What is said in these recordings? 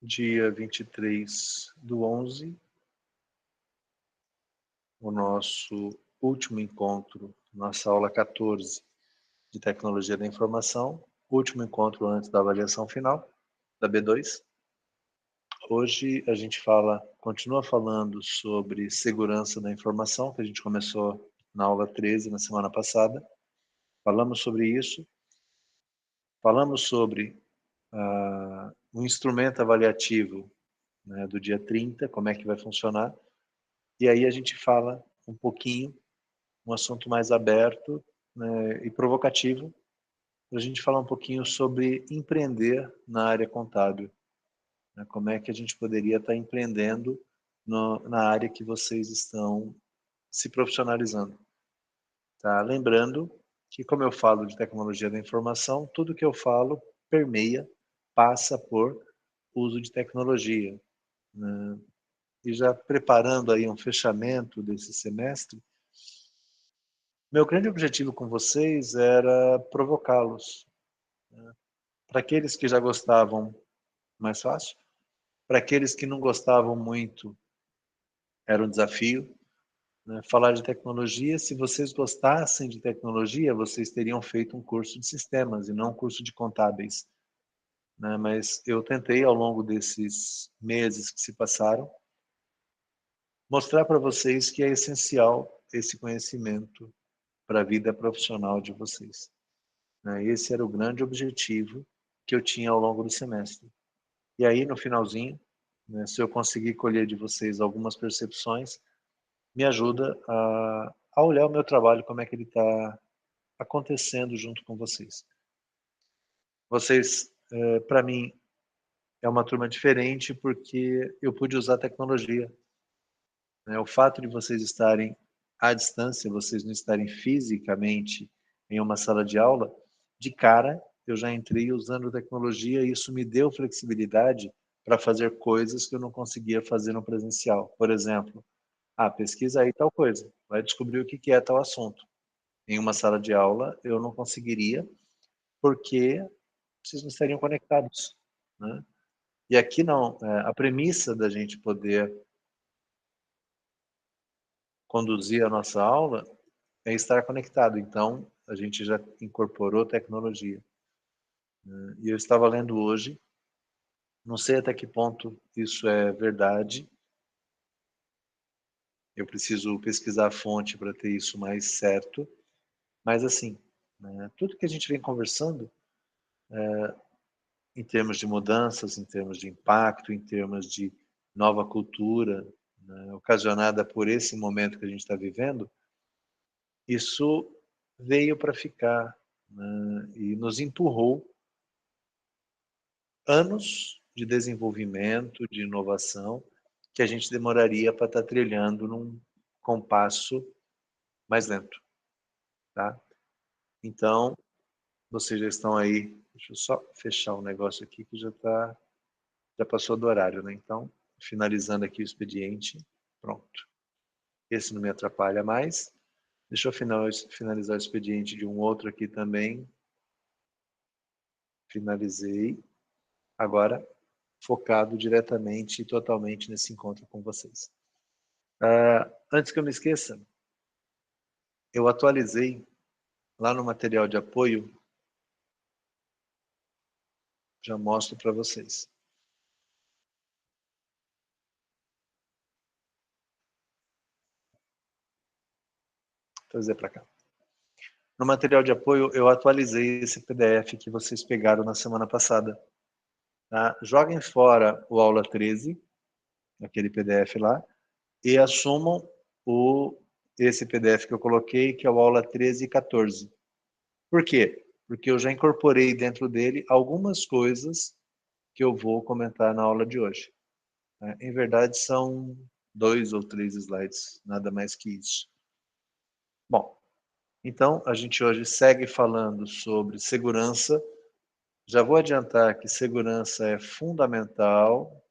dia 23/11, o nosso último encontro, nossa aula 14 de Tecnologia da Informação, último encontro antes da avaliação final, da B2. Hoje a gente continua falando sobre segurança da informação, que a gente começou na aula 13, na semana passada. Falamos sobre isso. Falamos sobre um instrumento avaliativo, né, do dia 30, como é que vai funcionar. E aí a gente fala um pouquinho, um assunto mais aberto, né, e provocativo, para a gente falar um pouquinho sobre empreender na área contábil. Né, como é que a gente poderia estar empreendendo na área que vocês estão se profissionalizando. Tá? Lembrando que, como eu falo de tecnologia da informação, tudo que eu falo permeia, passa por uso de tecnologia. Né? E já preparando aí um fechamento desse semestre, meu grande objetivo com vocês era provocá-los. Né? Para aqueles que já gostavam, mais fácil. Para aqueles que não gostavam muito, era um desafio. Né? Falar de tecnologia, se vocês gostassem de tecnologia, vocês teriam feito um curso de sistemas e não um curso de contábeis. Né? Mas eu tentei, ao longo desses meses que se passaram, mostrar para vocês que é essencial esse conhecimento para a vida profissional de vocês. Né? Esse era o grande objetivo que eu tinha ao longo do semestre. E aí, no finalzinho, né, se eu conseguir colher de vocês algumas percepções, me ajuda a olhar o meu trabalho, como é que ele está acontecendo junto com vocês. Vocês, para mim, é uma turma diferente porque eu pude usar tecnologia. Né? O fato de vocês estarem à distância, vocês não estarem fisicamente em uma sala de aula, de cara eu já entrei usando tecnologia e isso me deu flexibilidade para fazer coisas que eu não conseguia fazer no presencial. Por exemplo, pesquisa aí tal coisa, vai descobrir o que é tal assunto. Em uma sala de aula eu não conseguiria, porque vocês não estariam conectados. Né? E aqui não, a premissa da gente poder conduzir a nossa aula é estar conectado. Então, a gente já incorporou tecnologia. E eu estava lendo hoje, não sei até que ponto isso é verdade, eu preciso pesquisar a fonte para ter isso mais certo, mas assim, né, tudo que a gente vem conversando, em termos de mudanças, em termos de impacto, em termos de nova cultura, né, ocasionada por esse momento que a gente está vivendo, isso veio para ficar, né, e nos empurrou anos de desenvolvimento, de inovação, que a gente demoraria para estar trilhando num compasso mais lento. Tá? Então, vocês já estão aí, deixa eu só fechar um negócio aqui que já passou do horário, né? Então, finalizando aqui o expediente, pronto. Esse não me atrapalha mais. Deixa eu finalizar o expediente de um outro aqui também. Finalizei. Agora, focado diretamente e totalmente nesse encontro com vocês. Antes que eu me esqueça, eu atualizei lá no material de apoio, já mostro para vocês. Vou trazer para cá. No material de apoio, eu atualizei esse PDF que vocês pegaram na semana passada. Tá? Joguem fora o aula 13, aquele PDF lá, e assumam esse PDF que eu coloquei, que é o aula 13 e 14. Por quê? Porque eu já incorporei dentro dele algumas coisas que eu vou comentar na aula de hoje. Em verdade, são 2 ou 3 slides, nada mais que isso. Bom, então a gente hoje segue falando sobre segurança. Já vou adiantar que segurança é fundamental.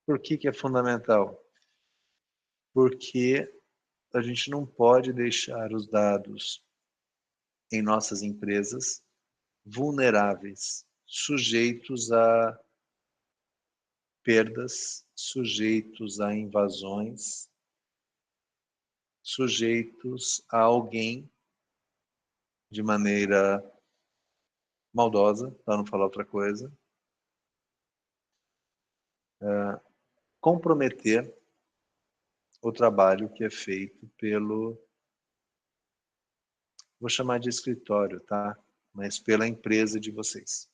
Por que é fundamental? Porque a gente não pode deixar os dados em nossas empresas vulneráveis, sujeitos a perdas, sujeitos a invasões, sujeitos a alguém de maneira maldosa, para não falar outra coisa, comprometer o trabalho que é feito pelo, vou chamar de escritório, tá? Mas pela empresa de vocês.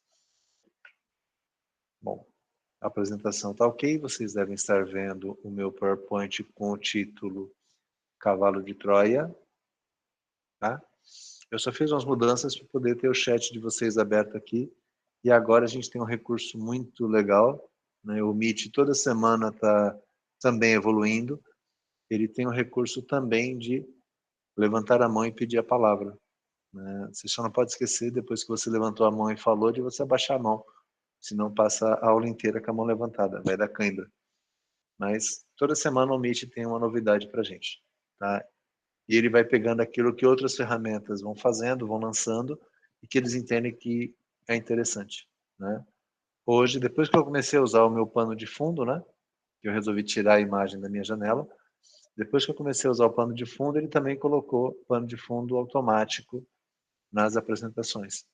Bom, a apresentação está ok, vocês devem estar vendo o meu PowerPoint com o título Cavalo de Troia, tá? Eu só fiz umas mudanças para poder ter o chat de vocês aberto aqui, e agora a gente tem um recurso muito legal, né? O Meet toda semana está também evoluindo, ele tem um recurso também de levantar a mão e pedir a palavra, né? Você só não pode esquecer, depois que você levantou a mão e falou, de você abaixar a mão, senão passa a aula inteira com a mão levantada, vai dar cãibra. Mas toda semana o Meet tem uma novidade para a gente, tá? E ele vai pegando aquilo que outras ferramentas vão fazendo, vão lançando, e que eles entendem que é interessante, né? Hoje, depois que eu comecei a usar o meu pano de fundo, né? Que eu resolvi tirar a imagem da minha janela, depois que eu comecei a usar o pano de fundo, ele também colocou pano de fundo automático nas apresentações,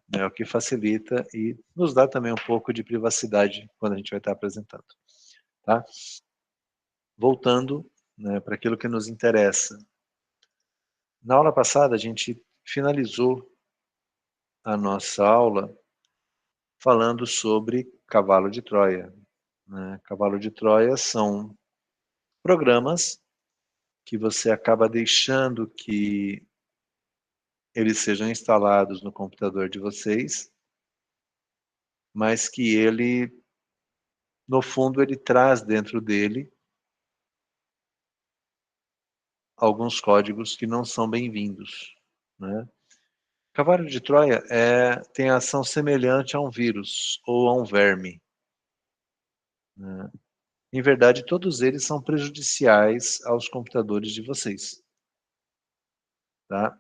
né? O que facilita e nos dá também um pouco de privacidade quando a gente vai estar apresentando, tá? Voltando, né, para aquilo que nos interessa. Na aula passada, a gente finalizou a nossa aula falando sobre Cavalo de Troia, né? Cavalo de Troia são programas que você acaba deixando que eles sejam instalados no computador de vocês, mas que ele, no fundo, ele traz dentro dele alguns códigos que não são bem-vindos, né? Cavalo de Troia tem ação semelhante a um vírus ou a um verme, né? Em verdade, todos eles são prejudiciais aos computadores de vocês, tá?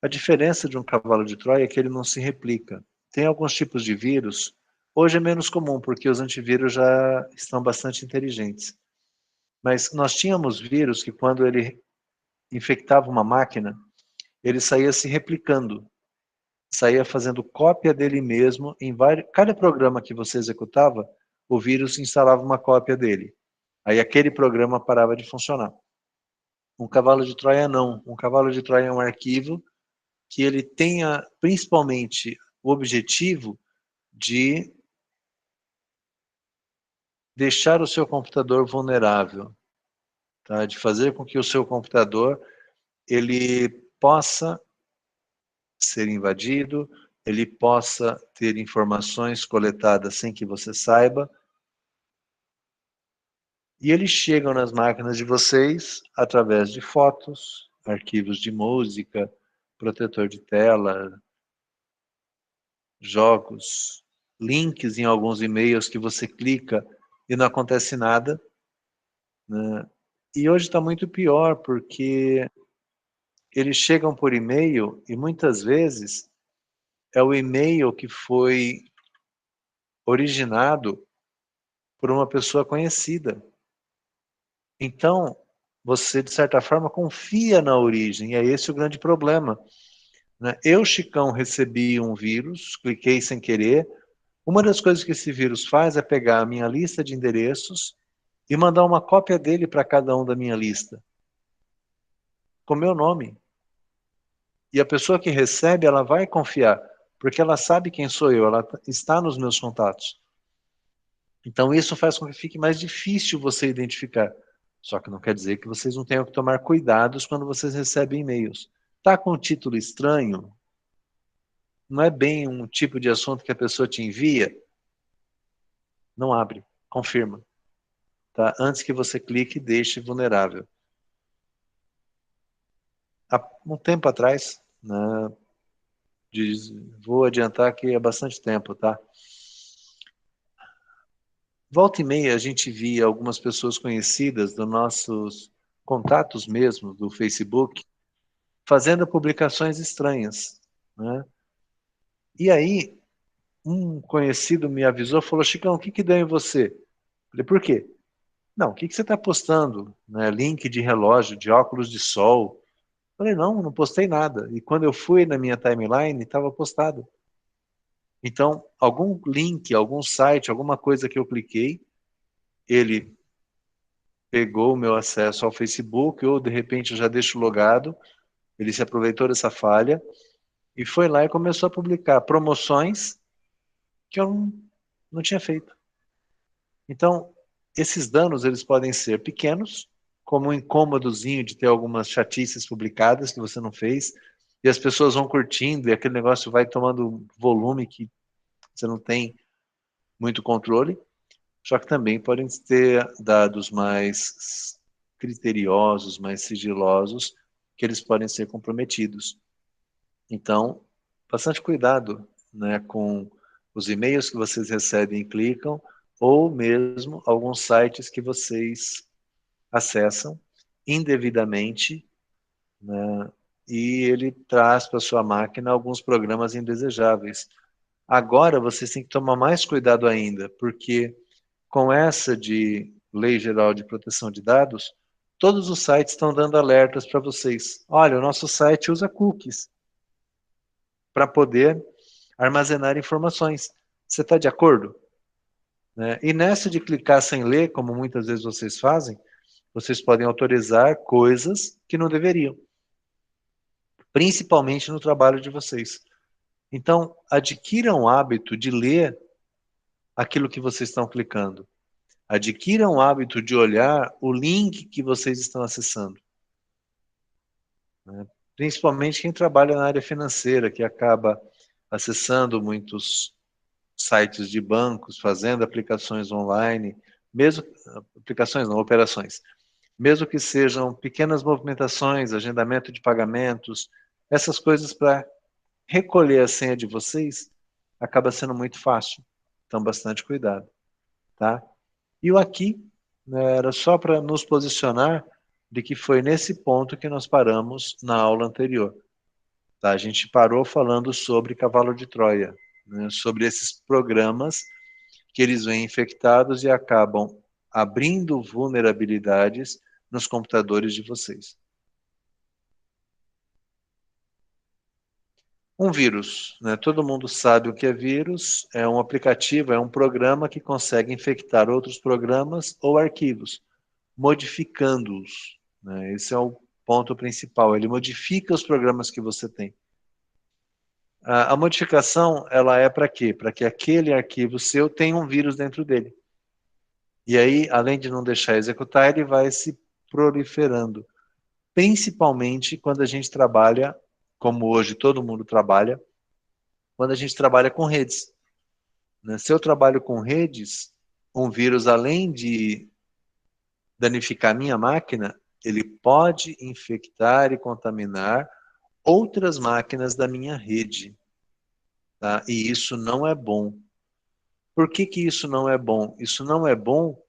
A diferença de um cavalo de Troia é que ele não se replica. Tem alguns tipos de vírus, hoje é menos comum, porque os antivírus já estão bastante inteligentes. Mas nós tínhamos vírus que quando ele infectava uma máquina, ele saía se replicando, saía fazendo cópia dele mesmo em vários. Cada programa que você executava, o vírus instalava uma cópia dele. Aí aquele programa parava de funcionar. Um cavalo de Troia não. Um cavalo de Troia é um arquivo que ele tenha principalmente o objetivo de deixar o seu computador vulnerável, tá? De fazer com que o seu computador ele possa ser invadido, ele possa ter informações coletadas sem que você saiba, e eles chegam nas máquinas de vocês através de fotos, arquivos de música, protetor de tela, jogos, links em alguns e-mails que você clica e não acontece nada, né? E hoje está muito pior, porque eles chegam por e-mail e muitas vezes é o e-mail que foi originado por uma pessoa conhecida. Então, você, de certa forma, confia na origem, e é esse o grande problema, né? Eu, Chicão, recebi um vírus, cliquei sem querer. Uma das coisas que esse vírus faz é pegar a minha lista de endereços e mandar uma cópia dele para cada um da minha lista, com meu nome. E a pessoa que recebe, ela vai confiar, porque ela sabe quem sou eu, ela está nos meus contatos. Então isso faz com que fique mais difícil você identificar. Só que não quer dizer que vocês não tenham que tomar cuidados quando vocês recebem e-mails. Tá com um título estranho? Não é bem um tipo de assunto que a pessoa te envia? Não abre, confirma. Tá? Antes que você clique e deixe vulnerável. Há um tempo atrás, né, vou adiantar que é bastante tempo, tá? Volta e meia a gente via algumas pessoas conhecidas dos nossos contatos mesmo do Facebook fazendo publicações estranhas, né? E aí, um conhecido me avisou, falou, Chicão, o que que deu em você? Falei, por quê? Não, o que que você está postando? Né? Link de relógio, de óculos de sol. Falei, não, não postei nada. E quando eu fui na minha timeline, estava postado. Então, algum link, algum site, alguma coisa que eu cliquei, ele pegou o meu acesso ao Facebook, ou de repente eu já deixo logado, ele se aproveitou dessa falha, e foi lá e começou a publicar promoções que eu não tinha feito. Então, esses danos eles podem ser pequenos, como um incômodozinho de ter algumas chatices publicadas que você não fez, e as pessoas vão curtindo, e aquele negócio vai tomando volume que você não tem muito controle. Só que também podem ter dados mais criteriosos, mais sigilosos, que eles podem ser comprometidos. Então, bastante cuidado, né, com os e-mails que vocês recebem e clicam, ou mesmo alguns sites que vocês acessam indevidamente, né, e ele traz para sua máquina alguns programas indesejáveis. Agora vocês têm que tomar mais cuidado ainda, porque com essa de Lei Geral de Proteção de Dados, todos os sites estão dando alertas para vocês. Olha, o nosso site usa cookies para poder armazenar informações. Você está de acordo? Né? E nessa de clicar sem ler, como muitas vezes vocês fazem, vocês podem autorizar coisas que não deveriam, principalmente no trabalho de vocês. Então, adquiram o hábito de ler aquilo que vocês estão clicando. Adquiram o hábito de olhar o link que vocês estão acessando. Né? Principalmente quem trabalha na área financeira, que acaba acessando muitos sites de bancos, fazendo aplicações online, mesmo aplicações não, operações, mesmo que sejam pequenas movimentações, agendamento de pagamentos, essas coisas para recolher a senha de vocês acaba sendo muito fácil. Então, bastante cuidado, tá? E o aqui, né, era só para nos posicionar de que foi nesse ponto que nós paramos na aula anterior. Tá? A gente parou falando sobre cavalo de Troia, né, sobre esses programas que eles vêm infectados e acabam abrindo vulnerabilidades nos computadores de vocês. Um vírus, né? Todo mundo sabe o que é vírus, é um aplicativo, é um programa que consegue infectar outros programas ou arquivos, modificando-os, né? Esse é o ponto principal, ele modifica os programas que você tem. A modificação, ela é para quê? Para que aquele arquivo seu tenha um vírus dentro dele. E aí, além de não deixar executar, ele vai se proliferando. Principalmente quando a gente trabalha, como hoje todo mundo trabalha, quando a gente trabalha com redes. Né? Se eu trabalho com redes, um vírus, além de danificar minha máquina, ele pode infectar e contaminar outras máquinas da minha rede. Tá? E isso não é bom. Por que que isso não é bom? Isso não é bom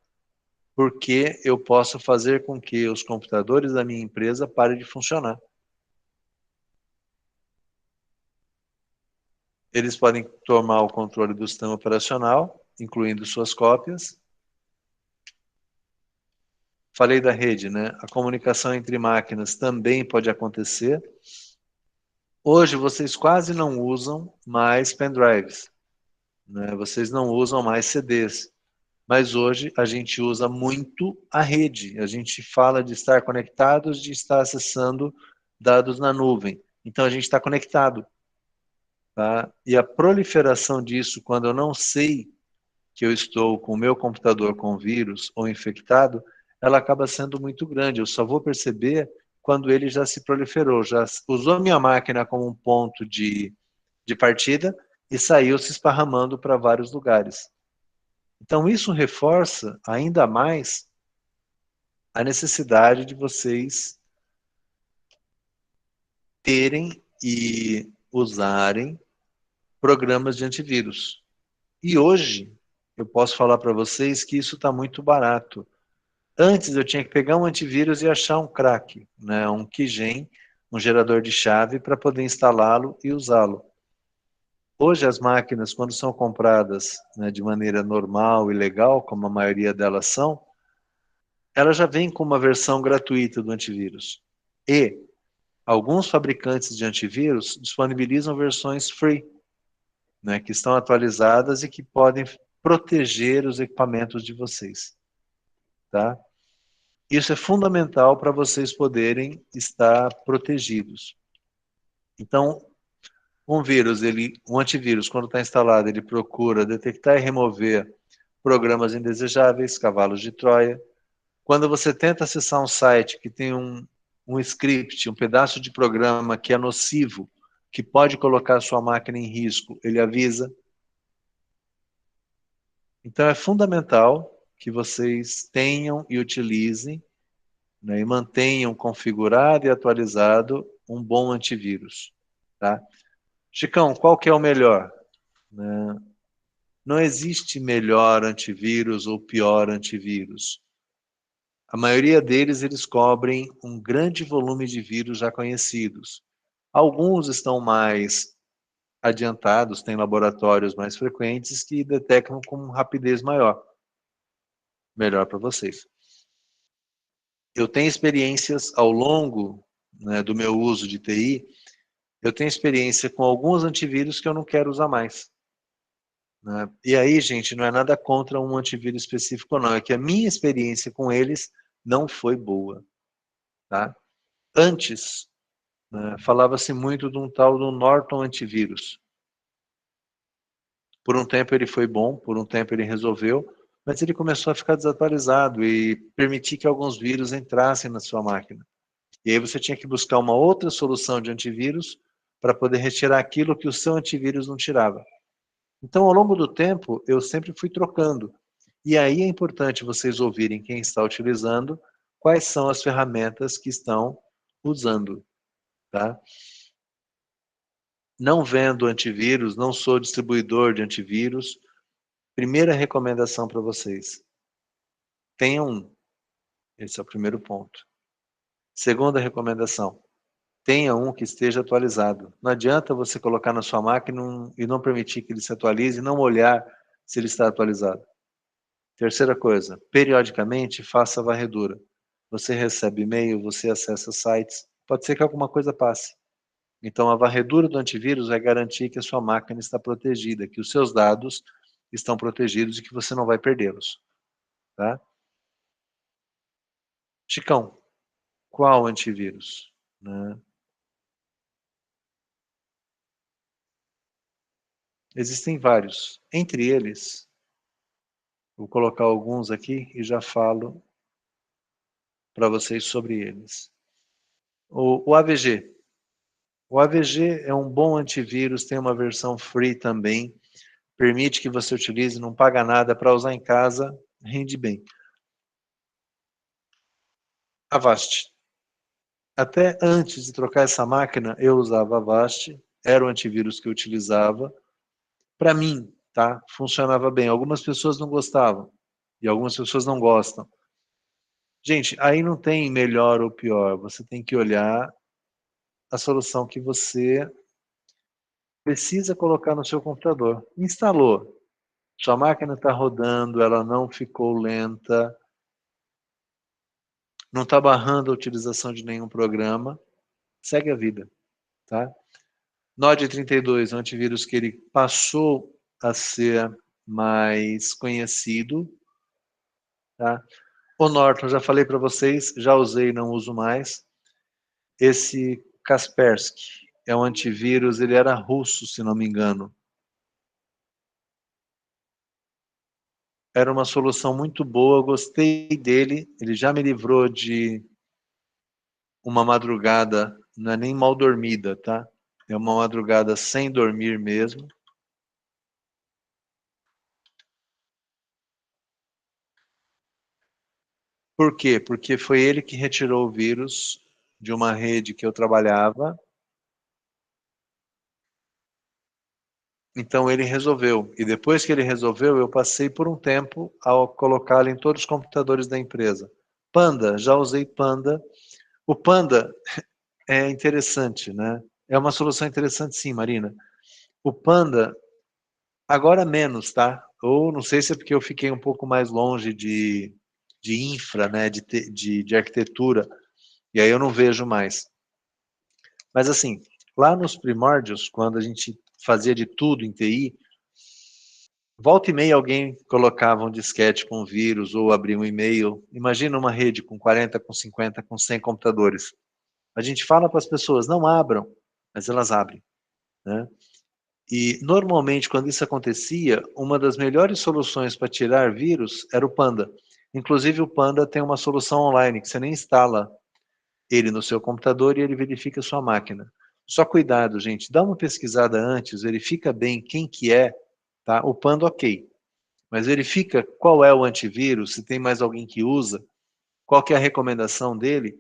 porque eu posso fazer com que os computadores da minha empresa parem de funcionar. Eles podem tomar o controle do sistema operacional, incluindo suas cópias. Falei da rede, né? A comunicação entre máquinas também pode acontecer. Hoje vocês quase não usam mais pendrives, né? Vocês não usam mais CDs. Mas hoje a gente usa muito a rede. A gente fala de estar conectados, de estar acessando dados na nuvem. Então a gente está conectado. Tá? E a proliferação disso, quando eu não sei que eu estou com o meu computador com vírus ou infectado, ela acaba sendo muito grande. Eu só vou perceber quando ele já se proliferou, já usou minha máquina como um ponto de partida e saiu se esparramando para vários lugares. Então, isso reforça ainda mais a necessidade de vocês terem e usarem programas de antivírus. E hoje, eu posso falar para vocês que isso está muito barato. Antes eu tinha que pegar um antivírus e achar um crack, né, um keygen, um gerador de chave para poder instalá-lo e usá-lo. Hoje as máquinas, quando são compradas, né, de maneira normal e legal, como a maioria delas são, ela já vem com uma versão gratuita do antivírus. E alguns fabricantes de antivírus disponibilizam versões free, né, que estão atualizadas e que podem proteger os equipamentos de vocês. Tá? Isso é fundamental para vocês poderem estar protegidos. Então, um antivírus, quando está instalado, ele procura detectar e remover programas indesejáveis, cavalos de Troia. Quando você tenta acessar um site que tem um script, um pedaço de programa que é nocivo, que pode colocar a sua máquina em risco, ele avisa. Então é fundamental que vocês tenham e utilizem, né, e mantenham configurado e atualizado um bom antivírus. Tá? Chicão, qual que é o melhor? Né? Não existe melhor antivírus ou pior antivírus. A maioria deles, eles cobrem um grande volume de vírus já conhecidos. Alguns estão mais adiantados, têm laboratórios mais frequentes que detectam com rapidez maior. Melhor para vocês. Eu tenho experiências ao longo, né, do meu uso de TI, eu tenho experiência com alguns antivírus que eu não quero usar mais. Né? E aí, gente, não é nada contra um antivírus específico, não. É que a minha experiência com eles não foi boa. Tá? Antes, né, falava-se muito de um tal do Norton Antivírus. Por um tempo ele foi bom, por um tempo ele resolveu, mas ele começou a ficar desatualizado e permitir que alguns vírus entrassem na sua máquina. E aí você tinha que buscar uma outra solução de antivírus para poder retirar aquilo que o seu antivírus não tirava. Então, ao longo do tempo, eu sempre fui trocando. E aí é importante vocês ouvirem quem está utilizando, quais são as ferramentas que estão usando. Tá? Não vendo antivírus, não sou distribuidor de antivírus. Primeira recomendação para vocês: tenham um. Esse é o primeiro ponto. Segunda recomendação: tenha um que esteja atualizado. Não adianta você colocar na sua máquina e não permitir que ele se atualize e não olhar se ele está atualizado. Terceira coisa: periodicamente faça a varredura. Você recebe e-mail, você acessa sites, pode ser que alguma coisa passe. Então, a varredura do antivírus vai garantir que a sua máquina está protegida, que os seus dados estão protegidos e que você não vai perdê-los. Tá? Chicão, qual antivírus? Né? Existem vários. Entre eles, vou colocar alguns aqui e já falo para vocês sobre eles. O AVG. O AVG é um bom antivírus, tem uma versão free também, permite que você utilize, não paga nada para usar em casa, rende bem. Avast. Até antes de trocar essa máquina, eu usava Avast, era o antivírus que eu utilizava. Para mim, tá? Funcionava bem. Algumas pessoas não gostavam e algumas pessoas não gostam. Gente, aí não tem melhor ou pior. Você tem que olhar a solução que você precisa colocar no seu computador. Instalou. Sua máquina está rodando, ela não ficou lenta, não está barrando a utilização de nenhum programa, segue a vida, tá? Node 32 é um antivírus que ele passou a ser mais conhecido, tá? O Norton, já falei para vocês, já usei e não uso mais. Esse Kaspersky é um antivírus, ele era russo, se não me engano. Era uma solução muito boa, gostei dele, ele já me livrou de uma madrugada, não é nem mal dormida, tá? É uma madrugada sem dormir mesmo. Por quê? Porque foi ele que retirou o vírus de uma rede que eu trabalhava. Então ele resolveu. E depois que ele resolveu, eu passei por um tempo a colocá-lo em todos os computadores da empresa. Panda, já usei Panda. O Panda é interessante, né? É uma solução interessante sim, Marina. O Panda, agora menos, tá? Ou não sei se é porque eu fiquei um pouco mais longe de infra, né? De arquitetura, e aí eu não vejo mais. Mas assim, lá nos primórdios, quando a gente fazia de tudo em TI, volta e meia alguém colocava um disquete com vírus ou abria um e-mail. Imagina uma rede com 40, com 50, com 100 computadores. A gente fala para as pessoas, não abram, mas elas abrem, né? E normalmente quando isso acontecia, uma das melhores soluções para tirar vírus era o Panda. Inclusive o Panda tem uma solução online que você nem instala ele no seu computador e ele verifica a sua máquina. Só cuidado, gente, dá uma pesquisada antes, verifica bem quem que é, tá? O Panda, ok, mas verifica qual é o antivírus, se tem mais alguém que usa, qual que é a recomendação dele,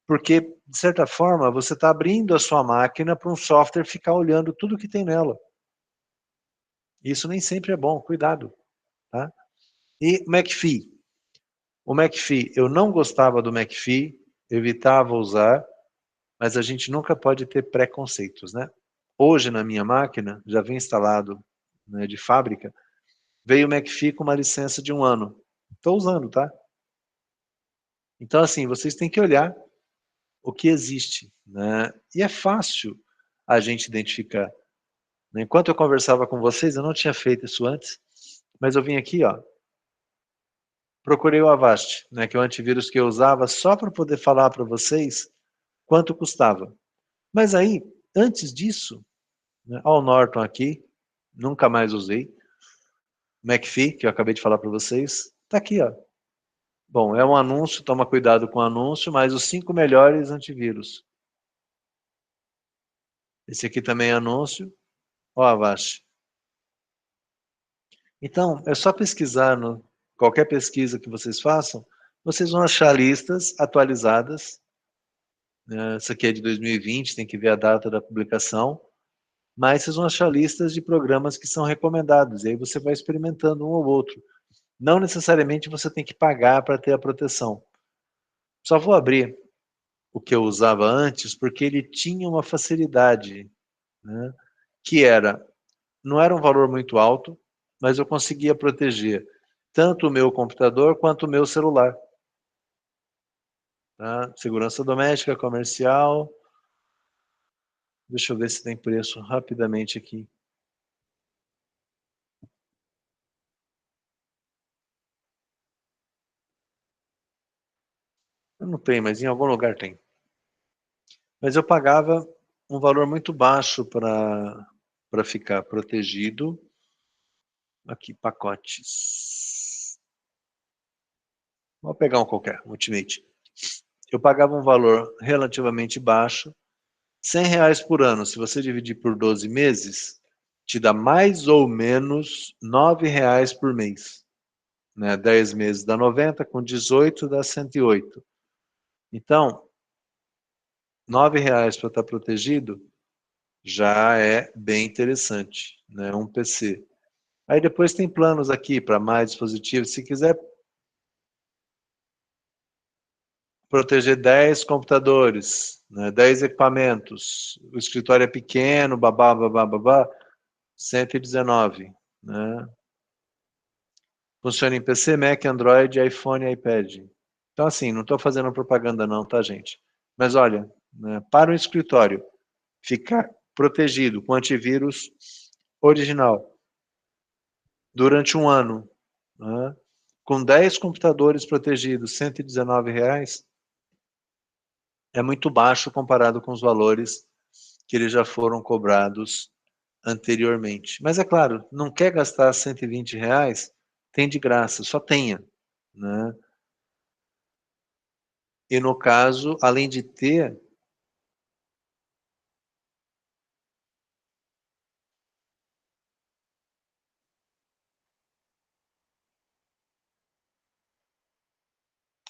porque, de certa forma, você está abrindo a sua máquina para um software ficar olhando tudo que tem nela. Isso nem sempre é bom, cuidado, tá? E McAfee. O McAfee, eu não gostava do McAfee, evitava usar, mas a gente nunca pode ter preconceitos, né? Hoje, na minha máquina, já vem instalado, né, de fábrica, veio o McAfee com uma licença de 1 ano. Estou usando, tá? Então, assim, vocês têm que olhar o que existe, né? E é fácil a gente identificar. Né? Enquanto eu conversava com vocês, eu não tinha feito isso antes, mas eu vim aqui, ó, procurei o Avast, né, que é o antivírus que eu usava só para poder falar para vocês quanto custava. Mas aí, antes disso, né, ó, o Norton aqui, nunca mais usei. McAfee, que eu acabei de falar para vocês, tá aqui, ó. Bom, é um anúncio, toma cuidado com o anúncio, mas os 5 melhores antivírus. Esse aqui também é anúncio, ó, Avast. Então, é só pesquisar no qualquer pesquisa que vocês façam, vocês vão achar listas atualizadas. Né? Essa aqui é de 2020, tem que ver a data da publicação, mas vocês vão achar listas de programas que são recomendados, e aí você vai experimentando um ou outro. Não necessariamente você tem que pagar para ter a proteção. Só vou abrir o que eu usava antes, porque ele tinha uma facilidade, né? Que era, não era um valor muito alto, mas eu conseguia proteger tanto o meu computador quanto o meu celular. Tá? Segurança doméstica, comercial. Deixa eu ver se tem preço rapidamente aqui. Eu não tenho, mas em algum lugar tem. Mas eu pagava um valor muito baixo para ficar protegido. Aqui, pacotes. Vou pegar um qualquer, Ultimate. Eu pagava um valor relativamente baixo, R$ 100 por ano. Se você dividir por 12 meses, te dá mais ou menos R$ 9 por mês. Né? 10 meses dá 90, com 18 dá 108. Então, R$ 9 para estar protegido já é bem interessante, né? Um PC. Aí depois tem planos aqui para mais dispositivos. Se quiser proteger 10 computadores, né, 10 equipamentos, o escritório é pequeno, babá, babá, babá, 119, né? Funciona em PC, Mac, Android, iPhone e iPad. Então, assim, não estou fazendo propaganda não, tá, gente? Mas olha, né, para o escritório ficar protegido com antivírus original durante 1 ano, né, com 10 computadores protegidos, R$ 119, é muito baixo comparado com os valores que eles já foram cobrados anteriormente. Mas é claro, não quer gastar R$ 120, tem de graça, só tenha, né? E no caso, além de ter,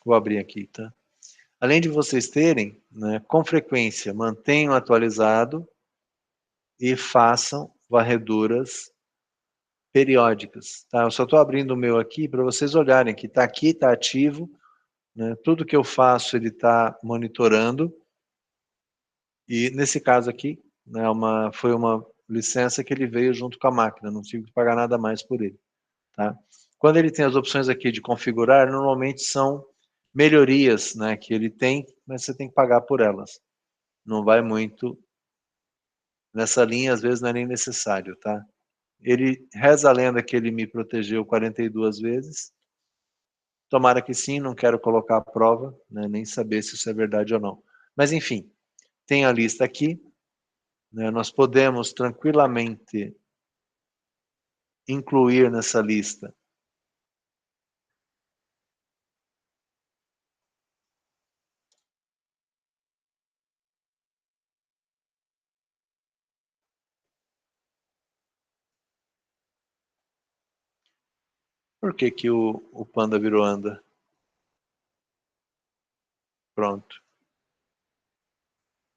vou abrir aqui, tá? Além de vocês terem, né, com frequência, mantenham atualizado e façam varreduras periódicas, tá? Eu só estou abrindo o meu aqui para vocês olharem que está aqui, está ativo, né? Tudo que eu faço ele está monitorando. E nesse caso aqui, né, foi uma licença que ele veio junto com a máquina, não tive que pagar nada mais por ele. Tá? Quando ele tem as opções aqui de configurar, normalmente são melhorias, né, que ele tem, mas você tem que pagar por elas. Não vai muito nessa linha, às vezes não é nem necessário, tá? Ele reza a lenda que ele me protegeu 42 vezes. Tomara que sim, não quero colocar a prova, né, nem saber se isso é verdade ou não. Mas enfim, tem a lista aqui, né, nós podemos tranquilamente incluir nessa lista por que que o panda virou anda. Pronto.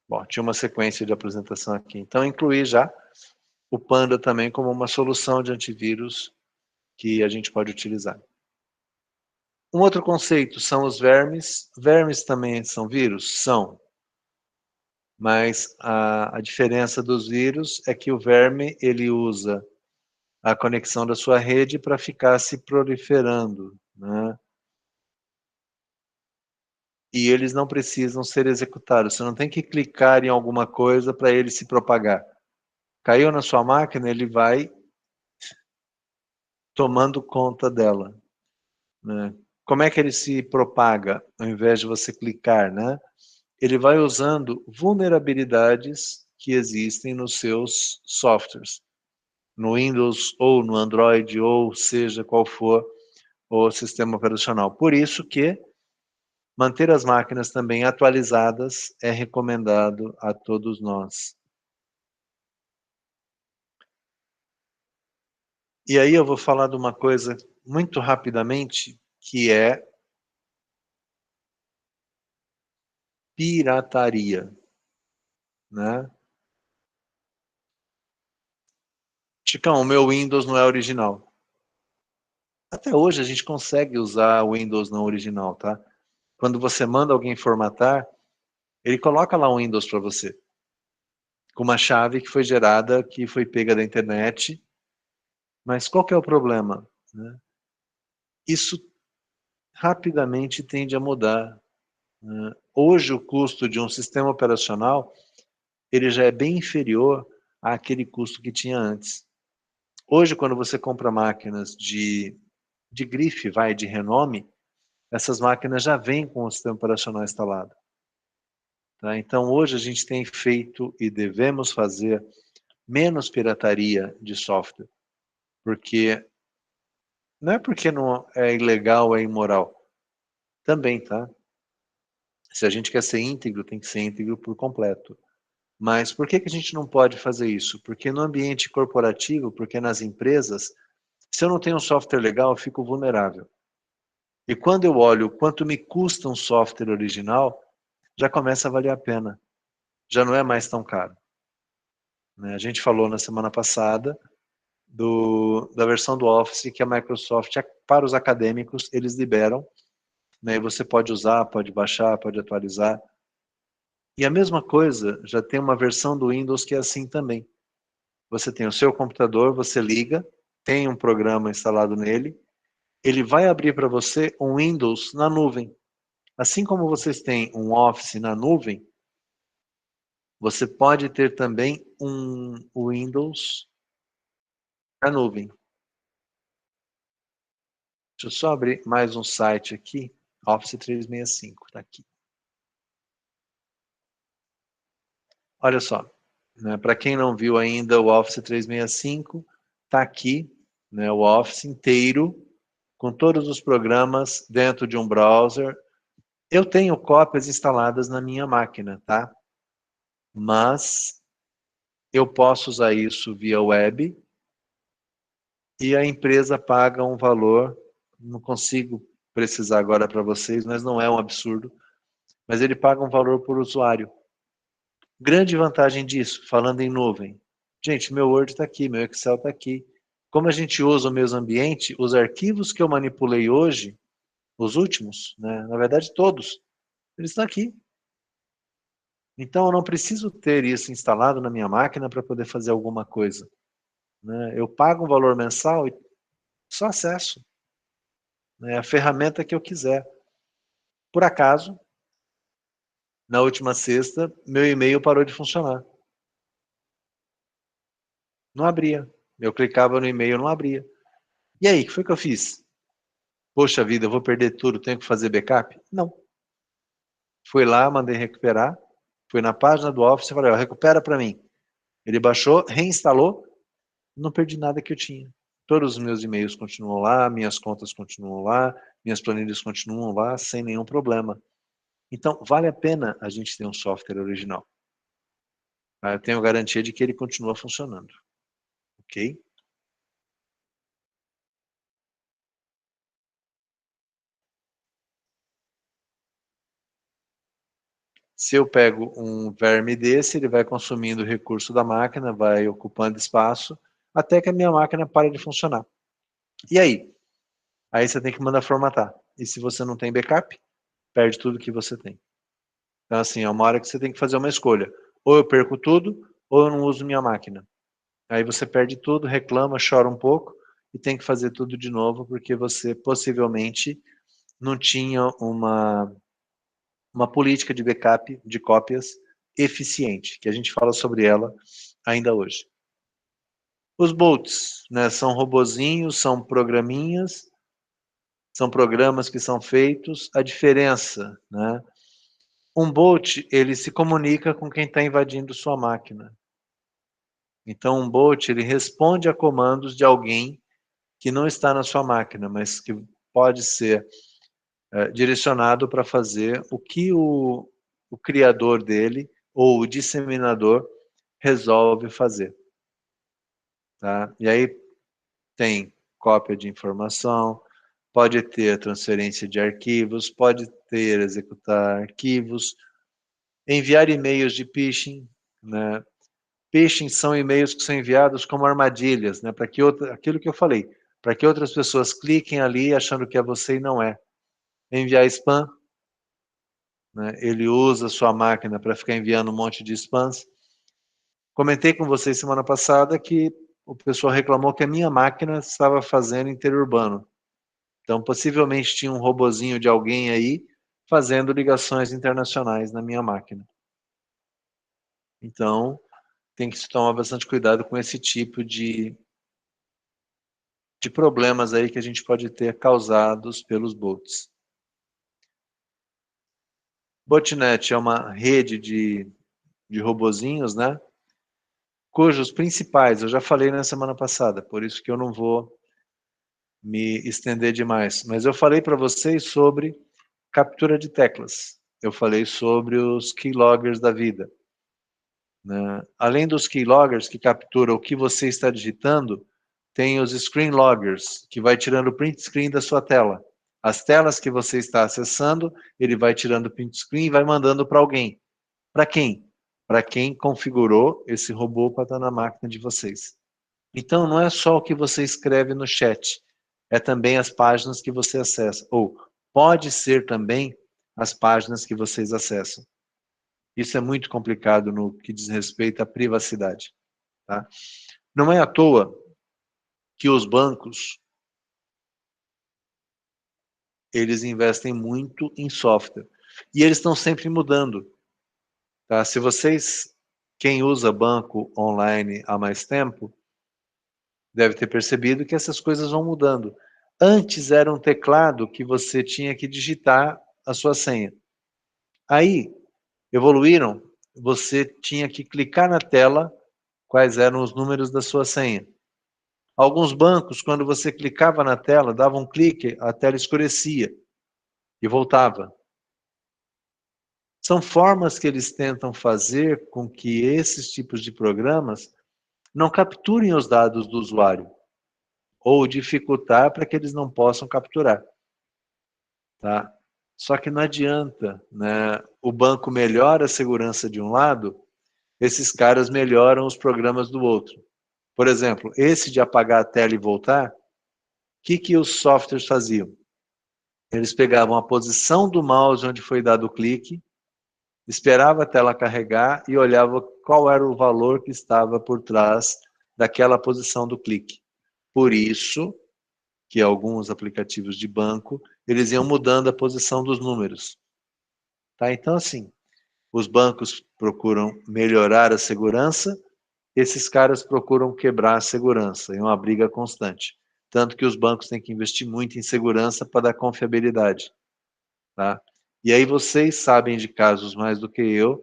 Bom, tinha uma sequência de apresentação aqui. Então, incluí já o Panda também como uma solução de antivírus que a gente pode utilizar. Um outro conceito são os vermes. Vermes também são vírus? São. Mas a diferença dos vírus é que o verme ele usa a conexão da sua rede para ficar se proliferando, né? E eles não precisam ser executados. Você não tem que clicar em alguma coisa para ele se propagar. Caiu na sua máquina, ele vai tomando conta dela, né? Como é que ele se propaga, ao invés de você clicar, né? Ele vai usando vulnerabilidades que existem nos seus softwares, no Windows ou no Android, ou seja qual for o sistema operacional. Por isso que manter as máquinas também atualizadas é recomendado a todos nós. E aí eu vou falar de uma coisa muito rapidamente, que é pirataria, né? Chicão, o meu Windows não é original. Até hoje a gente consegue usar o Windows não original, tá? Quando você manda alguém formatar, ele coloca lá um Windows para você, com uma chave que foi gerada, que foi pega da internet. Mas qual que é o problema, né? Isso rapidamente tende a mudar, né? Hoje o custo de um sistema operacional ele já é bem inferior àquele custo que tinha antes. Hoje, quando você compra máquinas de grife, de renome, essas máquinas já vêm com o sistema operacional instalado. Tá? Então, hoje a gente tem feito e devemos fazer menos pirataria de software, porque não é porque não é ilegal, é imoral. Também, tá? Se a gente quer ser íntegro, tem que ser íntegro por completo. Mas por que que a gente não pode fazer isso? Porque no ambiente corporativo, porque nas empresas, se eu não tenho um software legal, eu fico vulnerável. E quando eu olho quanto me custa um software original, já começa a valer a pena. Já não é mais tão caro, né? A gente falou na semana passada da versão do Office que a Microsoft, para os acadêmicos, eles liberam, né? E você pode usar, pode baixar, pode atualizar. E a mesma coisa, já tem uma versão do Windows que é assim também. Você tem o seu computador, você liga, tem um programa instalado nele, ele vai abrir para você um Windows na nuvem. Assim como vocês têm um Office na nuvem, você pode ter também um Windows na nuvem. Deixa eu só abrir mais um site aqui, Office 365, está aqui. Olha só, né, para quem não viu ainda o Office 365, está aqui, né, o Office inteiro, com todos os programas dentro de um browser. Eu tenho cópias instaladas na minha máquina, tá? Mas eu posso usar isso via web e a empresa paga um valor, não consigo precisar agora para vocês, mas não é um absurdo, mas ele paga um valor por usuário. Grande vantagem disso, falando em nuvem. Gente, meu Word está aqui, meu Excel está aqui. Como a gente usa o mesmo ambiente, os arquivos que eu manipulei hoje, os últimos, né, na verdade todos, eles estão aqui. Então, eu não preciso ter isso instalado na minha máquina para poder fazer alguma coisa, né? Eu pago um valor mensal e só acesso, né, a ferramenta que eu quiser. Por acaso, na última sexta, meu e-mail parou de funcionar. Não abria. Eu clicava no e-mail, não abria. E aí, o que foi que eu fiz? Poxa vida, eu vou perder tudo, tenho que fazer backup? Não. Fui lá, mandei recuperar, fui na página do Office e falei, ó, recupera para mim. Ele baixou, reinstalou, não perdi nada que eu tinha. Todos os meus e-mails continuam lá, minhas contas continuam lá, minhas planilhas continuam lá, sem nenhum problema. Então, vale a pena a gente ter um software original. Eu tenho garantia de que ele continua funcionando. Ok? Se eu pego um verme desse, ele vai consumindo o recurso da máquina, vai ocupando espaço, até que a minha máquina para de funcionar. E aí? Aí você tem que mandar formatar. E se você não tem backup, perde tudo que você tem. Então, assim, é uma hora que você tem que fazer uma escolha. Ou eu perco tudo, ou eu não uso minha máquina. Aí você perde tudo, reclama, chora um pouco e tem que fazer tudo de novo, porque você possivelmente não tinha uma política de backup de cópias eficiente, que a gente fala sobre ela ainda hoje. Os bolts, né, são robozinhos, são programinhas, são programas que são feitos. A diferença, né? Um bot, ele se comunica com quem está invadindo sua máquina. Então, um bot, ele responde a comandos de alguém que não está na sua máquina, mas que pode ser direcionado para fazer o que o criador dele ou o disseminador resolve fazer. Tá? E aí tem cópia de informação, pode ter transferência de arquivos, pode ter executar arquivos, enviar e-mails de phishing, né? Phishing são e-mails que são enviados como armadilhas, né? Para que aquilo que eu falei, para que outras pessoas cliquem ali achando que é você e não é. Enviar spam, né? Ele usa a sua máquina para ficar enviando um monte de spams. Comentei com vocês semana passada que o pessoal reclamou que a minha máquina estava fazendo interurbano. Então, possivelmente tinha um robozinho de alguém aí fazendo ligações internacionais na minha máquina. Então, tem que se tomar bastante cuidado com esse tipo de problemas aí que a gente pode ter causados pelos bots. Botnet é uma rede de robozinhos, né? Cujos principais, eu já falei na semana passada, por isso que eu não vou me estender demais. Mas eu falei para vocês sobre captura de teclas. Eu falei sobre os keyloggers da vida. Né? Além dos keyloggers que capturam o que você está digitando, tem os screen loggers, que vai tirando o print screen da sua tela. As telas que você está acessando, ele vai tirando o print screen e vai mandando para alguém. Para quem? Para quem configurou esse robô para estar na máquina de vocês. Então, não é só o que você escreve no chat, é também as páginas que você acessa. Ou pode ser também as páginas que vocês acessam. Isso é muito complicado no que diz respeito à privacidade. Tá? Não é à toa que os bancos eles investem muito em software. E eles estão sempre mudando. Tá? Se vocês, quem usa banco online há mais tempo, deve ter percebido que essas coisas vão mudando. Antes era um teclado que você tinha que digitar a sua senha. Aí, evoluíram, você tinha que clicar na tela quais eram os números da sua senha. Alguns bancos, quando você clicava na tela, dava um clique, a tela escurecia e voltava. São formas que eles tentam fazer com que esses tipos de programas não capturem os dados do usuário ou dificultar para que eles não possam capturar. Tá? Só que não adianta, né? O banco melhora a segurança de um lado, esses caras melhoram os programas do outro. Por exemplo, esse de apagar a tela e voltar, o que os softwares faziam? Eles pegavam a posição do mouse onde foi dado o clique, esperava a tela carregar e olhava qual era o valor que estava por trás daquela posição do clique. Por isso que alguns aplicativos de banco, eles iam mudando a posição dos números. Tá? Então, assim, os bancos procuram melhorar a segurança, esses caras procuram quebrar a segurança, é uma briga constante. Tanto que os bancos têm que investir muito em segurança para dar confiabilidade. Tá? E aí vocês sabem de casos mais do que eu,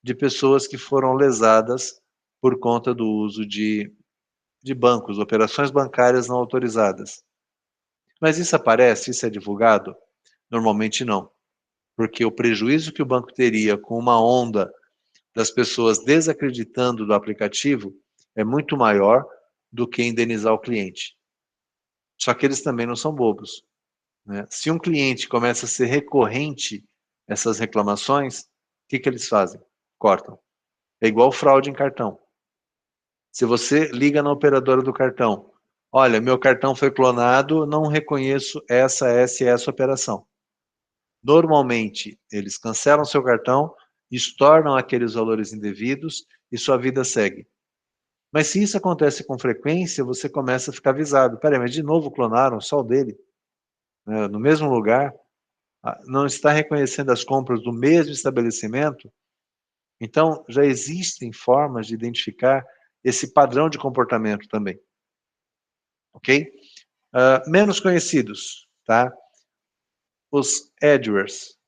de pessoas que foram lesadas por conta do uso de bancos, operações bancárias não autorizadas. Mas isso aparece, isso é divulgado? Normalmente não, porque o prejuízo que o banco teria com uma onda das pessoas desacreditando do aplicativo é muito maior do que indenizar o cliente. Só que eles também não são bobos, né? Se um cliente começa a ser recorrente essas reclamações, o que eles fazem? Cortam. É igual fraude em cartão. Se você liga na operadora do cartão, olha, meu cartão foi clonado, não reconheço essa operação. Normalmente, eles cancelam seu cartão, estornam aqueles valores indevidos e sua vida segue. Mas se isso acontece com frequência, você começa a ficar avisado. Peraí, mas de novo clonaram só o dele? Né, no mesmo lugar? Não está reconhecendo as compras do mesmo estabelecimento? Então, já existem formas de identificar esse padrão de comportamento também. Ok? Menos conhecidos, tá? Os adwares.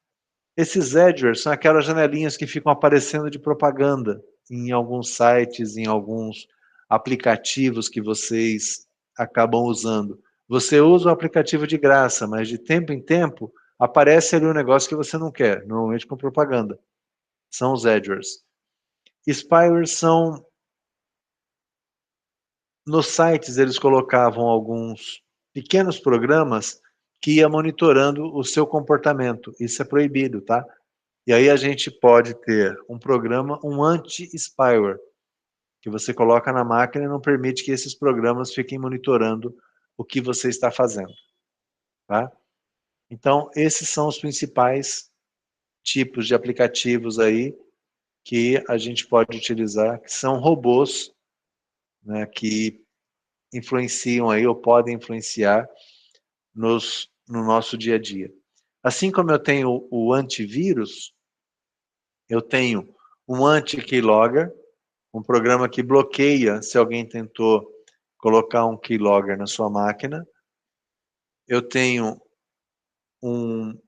Esses adwares são aquelas janelinhas que ficam aparecendo de propaganda em alguns sites, em alguns aplicativos que vocês acabam usando. Você usa o aplicativo de graça, mas de tempo em tempo aparece ali um negócio que você não quer, normalmente com propaganda. São os adwares. Spywares são... Nos sites eles colocavam alguns pequenos programas que ia monitorando o seu comportamento. Isso é proibido, tá? E aí a gente pode ter um programa, um anti-spyware, que você coloca na máquina e não permite que esses programas fiquem monitorando o que você está fazendo. Tá? Então, esses são os principais tipos de aplicativos aí que a gente pode utilizar, que são robôs, né, que influenciam aí ou podem influenciar no nosso dia a dia. Assim como eu tenho o antivírus, eu tenho um anti-keylogger, um programa que bloqueia se alguém tentou colocar um keylogger na sua máquina. Eu tenho um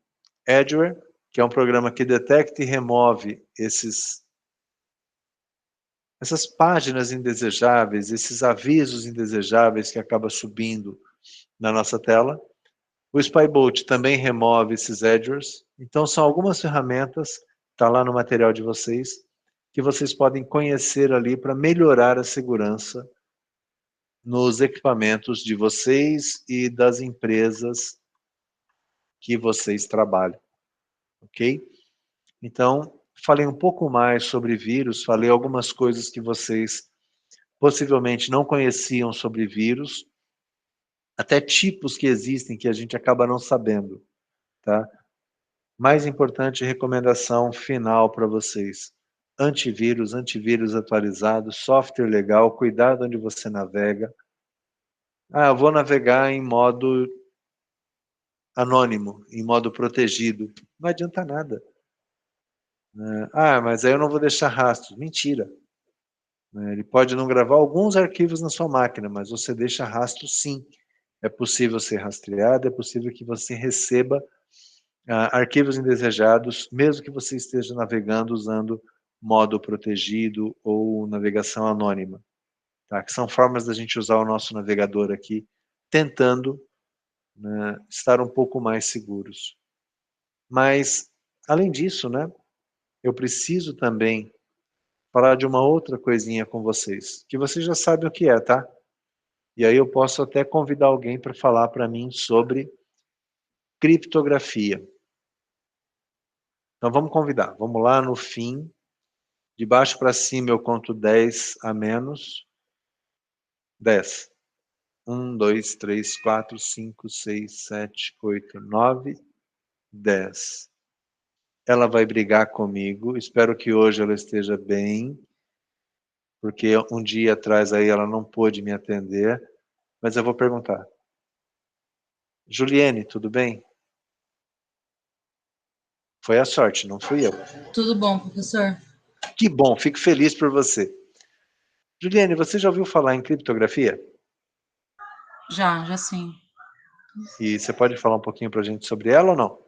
adware, que é um programa que detecta e remove essas páginas indesejáveis, esses avisos indesejáveis que acabam subindo na nossa tela. O Spybolt também remove esses adwares. Então, são algumas ferramentas, está lá no material de vocês, que vocês podem conhecer ali para melhorar a segurança nos equipamentos de vocês e das empresas que vocês trabalham, ok? Então, falei um pouco mais sobre vírus, falei algumas coisas que vocês possivelmente não conheciam sobre vírus, até tipos que existem que a gente acaba não sabendo, tá? Mais importante, recomendação final para vocês. Antivírus atualizado, software legal, cuidado onde você navega. Eu vou navegar em modo anônimo, em modo protegido. Não adianta nada. Mas aí eu não vou deixar rastros. Mentira. Ele pode não gravar alguns arquivos na sua máquina, mas você deixa rastros sim. É possível ser rastreado, é possível que você receba arquivos indesejados, mesmo que você esteja navegando usando modo protegido ou navegação anônima. Tá? Que são formas da gente usar o nosso navegador aqui, tentando, né, estar um pouco mais seguros. Mas, além disso, né, eu preciso também falar de uma outra coisinha com vocês, que vocês já sabem o que é, tá? E aí eu posso até convidar alguém para falar para mim sobre criptografia. Então vamos convidar. Vamos lá no fim. De baixo para cima eu conto 10 a menos. 10. 1, 2, 3, 4, 5, 6, 7, 8, 9, 10. ela vai brigar comigo. Espero que hoje ela esteja bem, porque um dia atrás aí ela não pôde me atender, mas eu vou perguntar. Juliane, tudo bem? Foi a sorte, não fui eu. Tudo bom, professor? Que bom, fico feliz por você. Juliane, você já ouviu falar em criptografia? Já sim. E você pode falar um pouquinho para a gente sobre ela ou não?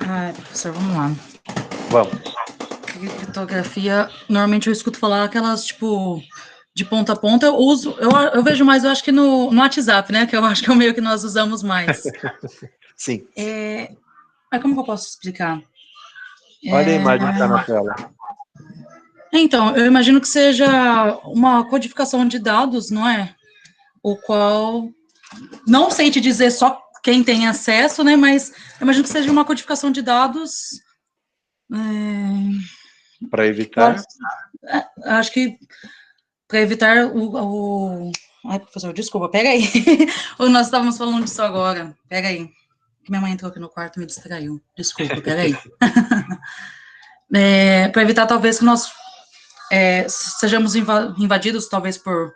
Ai, professor, vamos lá. Vamos. Criptografia, normalmente eu escuto falar aquelas, tipo, de ponta a ponta. Eu uso, eu vejo mais, eu acho que no WhatsApp, né? Que eu acho que é o meio que nós usamos mais. Sim. Mas como que eu posso explicar? Olha a imagem que está na tela. Então, eu imagino que seja uma codificação de dados, não é? O qual, não sei te dizer só quem tem acesso, né? Mas eu imagino que seja uma codificação de dados. Para evitar. Acho que para evitar Ai, professor, desculpa, pega aí. Nós estávamos falando disso agora. Pega aí. Minha mãe entrou aqui no quarto e me distraiu. Desculpa, pega aí. Para evitar, talvez, que nós sejamos invadidos, talvez, por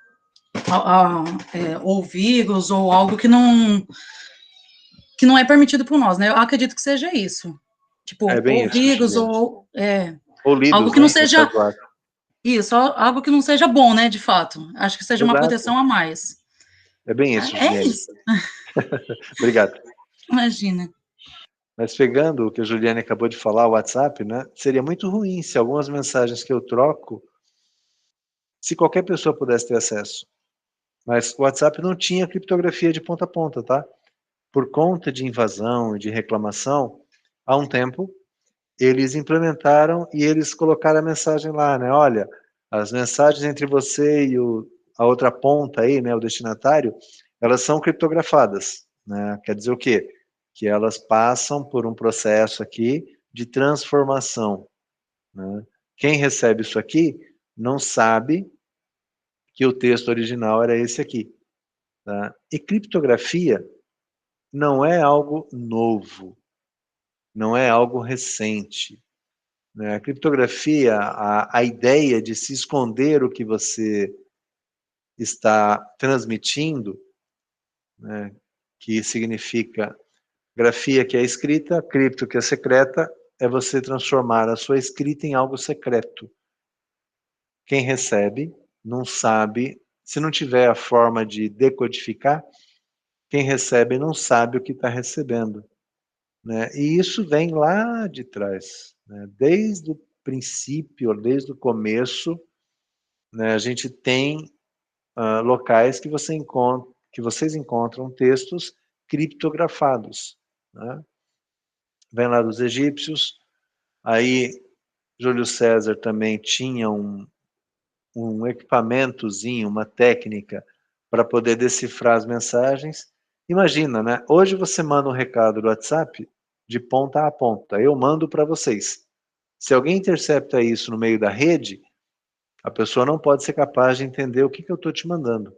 ou vírus ou algo que não é permitido por nós, né? Eu acredito que seja isso. É Tipo, bem ou isso, vírus Juliane. ou Ou algo lidos, que não né? No seja caso do ar. isso, algo que não seja bom, né, de fato. Acho que seja uma Exato. proteção a mais. É bem isso, É Juliane. isso, Obrigado. imagina. Mas pegando o que a Juliane acabou de falar, o WhatsApp, né? Seria muito ruim se algumas mensagens que eu troco, se qualquer pessoa pudesse ter acesso. Mas o WhatsApp não tinha criptografia de ponta a ponta, tá? Por conta de invasão e de reclamação, há um tempo, eles implementaram e eles colocaram a mensagem lá, né? Olha, as mensagens entre você e a outra ponta aí, né, o destinatário, elas são criptografadas, né? Quer dizer o quê? Que elas passam por um processo aqui de transformação, né? Quem recebe isso aqui não sabe que o texto original era esse aqui, tá? E criptografia não é algo novo, não é algo recente, né? A criptografia, a ideia de se esconder o que você está transmitindo, né? Que significa grafia, que é escrita, cripto, que é secreta, é você transformar a sua escrita em algo secreto. Quem recebe não sabe, se não tiver a forma de decodificar, quem recebe não sabe o que está recebendo, né? E isso vem lá de trás, né? Desde o princípio, desde o começo, né, a gente tem locais que, que vocês encontram textos criptografados, né? Vem lá dos egípcios, aí Júlio César também tinha um equipamentozinho, uma técnica para poder decifrar as mensagens. Imagina, né? Hoje você manda um recado do WhatsApp de ponta a ponta. Eu mando para vocês. Se alguém intercepta isso no meio da rede, a pessoa não pode ser capaz de entender o que eu estou te mandando.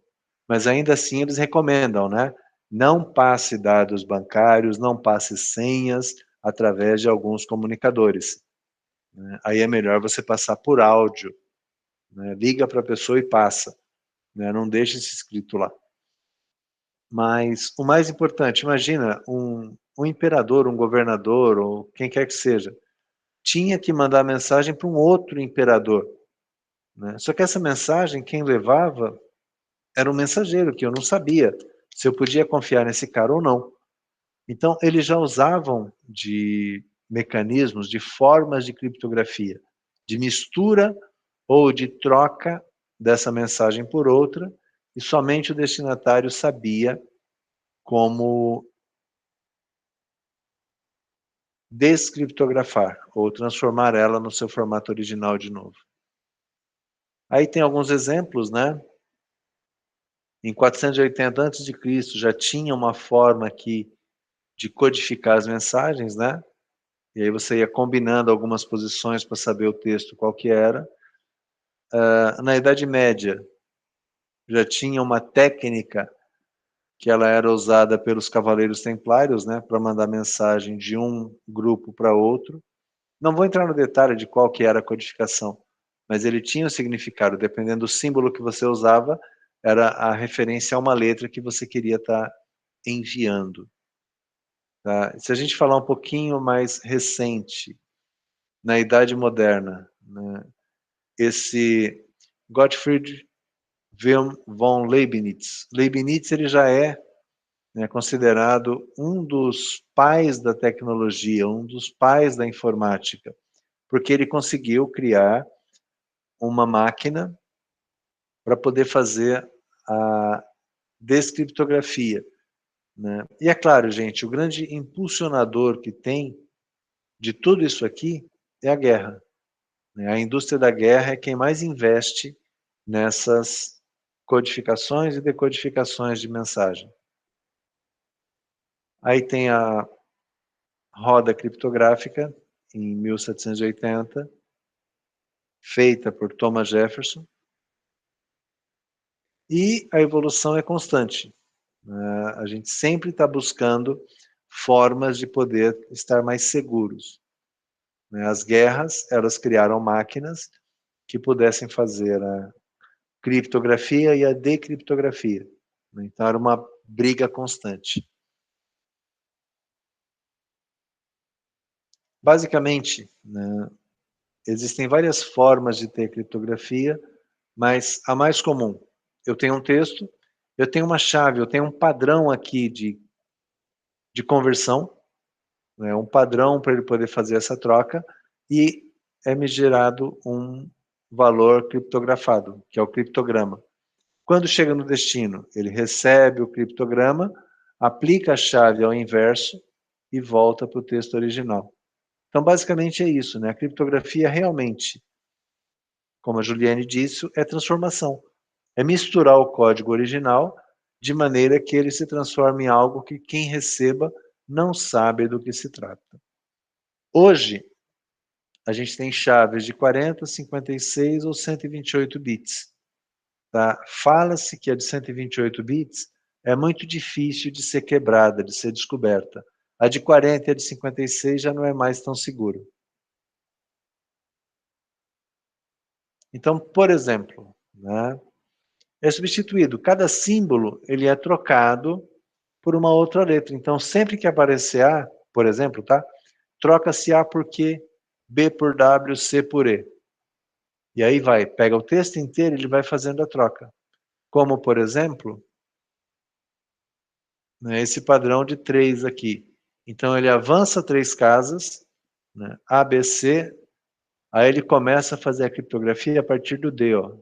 Mas ainda assim eles recomendam, né? Não passe dados bancários, não passe senhas através de alguns comunicadores, né? Aí é melhor você passar por áudio, né? Liga para a pessoa e passa, né? Não deixa isso escrito lá. Mas o mais importante, imagina um imperador, um governador, ou quem quer que seja, tinha que mandar mensagem para um outro imperador, né? Só que essa mensagem, quem levava era um mensageiro, que eu não sabia se eu podia confiar nesse cara ou não. Então, eles já usavam de mecanismos, de formas de criptografia, de mistura ou de troca dessa mensagem por outra, e somente o destinatário sabia como descriptografar ou transformar ela no seu formato original de novo. Aí tem alguns exemplos, né? Em 480 a.C. já tinha uma forma aqui de codificar as mensagens, né? E aí você ia combinando algumas posições para saber o texto qual que era. Na Idade Média já tinha uma técnica que ela era usada pelos Cavaleiros Templários, né, para mandar mensagem de um grupo para outro. Não vou entrar no detalhe de qual que era a codificação, mas ele tinha um significado, dependendo do símbolo que você usava, era a referência a uma letra que você queria estar enviando. Tá? Se a gente falar um pouquinho mais recente, na Idade Moderna, né, esse Gottfried Wilhelm von Leibniz. Leibniz ele já é, né, considerado um dos pais da tecnologia, um dos pais da informática, porque ele conseguiu criar uma máquina para poder fazer a descriptografia, né? E é claro, gente, o grande impulsionador que tem de tudo isso aqui é a guerra, né? A indústria da guerra é quem mais investe nessas codificações e decodificações de mensagem. Aí tem a roda criptográfica, em 1780, feita por Thomas Jefferson, e a evolução é constante. A gente sempre está buscando formas de poder estar mais seguros. As guerras, elas criaram máquinas que pudessem fazer a criptografia e a decriptografia. Então era uma briga constante. Basicamente, né, existem várias formas de ter criptografia, mas a mais comum, eu tenho um texto, eu tenho uma chave, eu tenho um padrão aqui de conversão, né, um padrão para ele poder fazer essa troca, e é-me gerado um valor criptografado, que é o criptograma. Quando chega no destino, ele recebe o criptograma, aplica a chave ao inverso e volta para o texto original. Então, basicamente é isso, né? A criptografia realmente, como a Juliane disse, é transformação. É misturar o código original de maneira que ele se transforme em algo que quem receba não sabe do que se trata. Hoje, a gente tem chaves de 40, 56 ou 128 bits. Tá? Fala-se que a de 128 bits é muito difícil de ser quebrada, de ser descoberta. A de 40 e a de 56 já não é mais tão seguro. Então, por exemplo, né, é substituído. Cada símbolo ele é trocado por uma outra letra. Então, sempre que aparecer A, por exemplo, tá? Troca-se A por Q, B por W, C por E. E aí vai, pega o texto inteiro e ele vai fazendo a troca. Como, por exemplo, né, esse padrão de 3 aqui. Então, ele avança 3 casas, né, A, B, C, aí ele começa a fazer a criptografia a partir do D. Ó.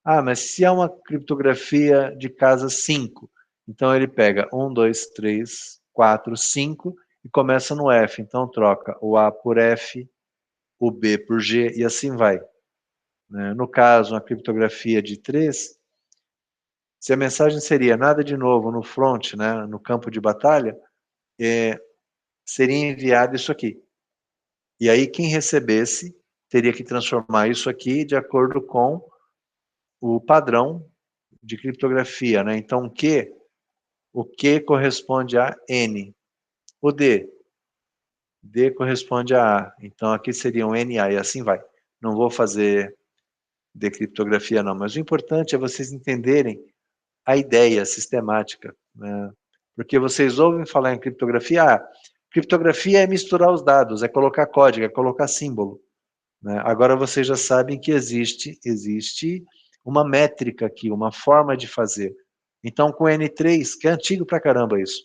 Ah, mas se é uma criptografia de casa 5, então ele pega 1, 2, 3, 4, 5 e começa no F. Então troca o A por F, o B por G e assim vai. No caso, uma criptografia de 3, se a mensagem seria nada de novo no front, né, no campo de batalha, seria enviado isso aqui. E aí quem recebesse teria que transformar isso aqui de acordo com o padrão de criptografia, né? Então o Q corresponde a N. O D corresponde a A. Então aqui seria um NA e assim vai. Não vou fazer decriptografia não, mas o importante é vocês entenderem a ideia sistemática, né? Porque vocês ouvem falar em criptografia, criptografia é misturar os dados, é colocar código, é colocar símbolo, né? Agora vocês já sabem que existe uma métrica aqui, uma forma de fazer. Então com N3, que é antigo pra caramba isso,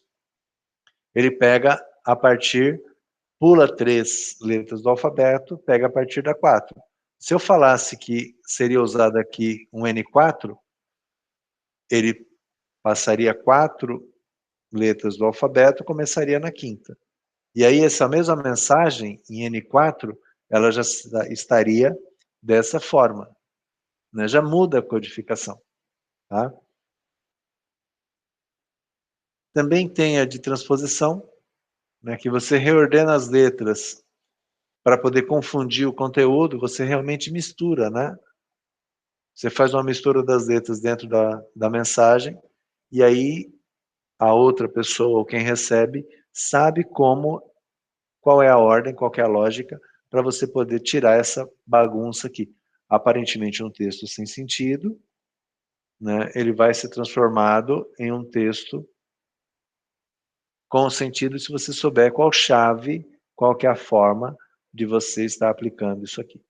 ele pega a partir, pula 3 letras do alfabeto, pega a partir da 4. Se eu falasse que seria usado aqui um N4, ele passaria 4 letras do alfabeto, começaria na quinta. E aí essa mesma mensagem em N4, ela já estaria dessa forma, né? Já muda a codificação, tá? Também tem a de transposição, né, que você reordena as letras para poder confundir o conteúdo, você realmente mistura, né? Você faz uma mistura das letras dentro da mensagem, e aí a outra pessoa ou quem recebe sabe qual é a ordem, qual é a lógica, para você poder tirar essa bagunça aqui. Aparentemente um texto sem sentido, né, ele vai ser transformado em um texto com sentido se você souber qual chave, qual que é a forma de você estar aplicando isso aqui.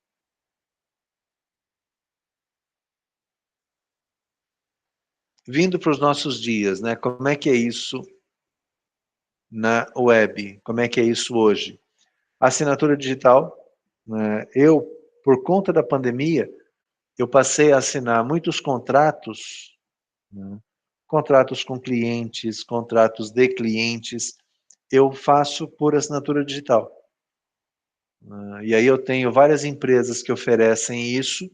Vindo para os nossos dias, né, como é que é isso na web? Como é que é isso hoje? Assinatura digital, né, por conta da pandemia, eu passei a assinar muitos contratos, né, contratos com clientes, contratos de clientes, eu faço por assinatura digital. E aí eu tenho várias empresas que oferecem isso.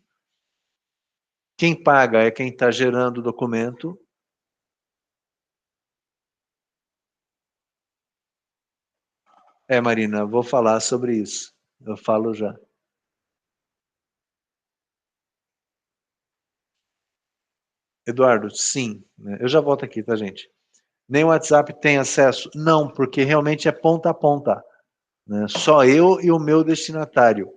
Quem paga é quem está gerando o documento. Marina, vou falar sobre isso. Eu falo já. Eduardo, sim. Eu já volto aqui, tá, gente? Nem o WhatsApp tem acesso? Não, porque realmente é ponta a ponta. Né? Só eu e o meu destinatário.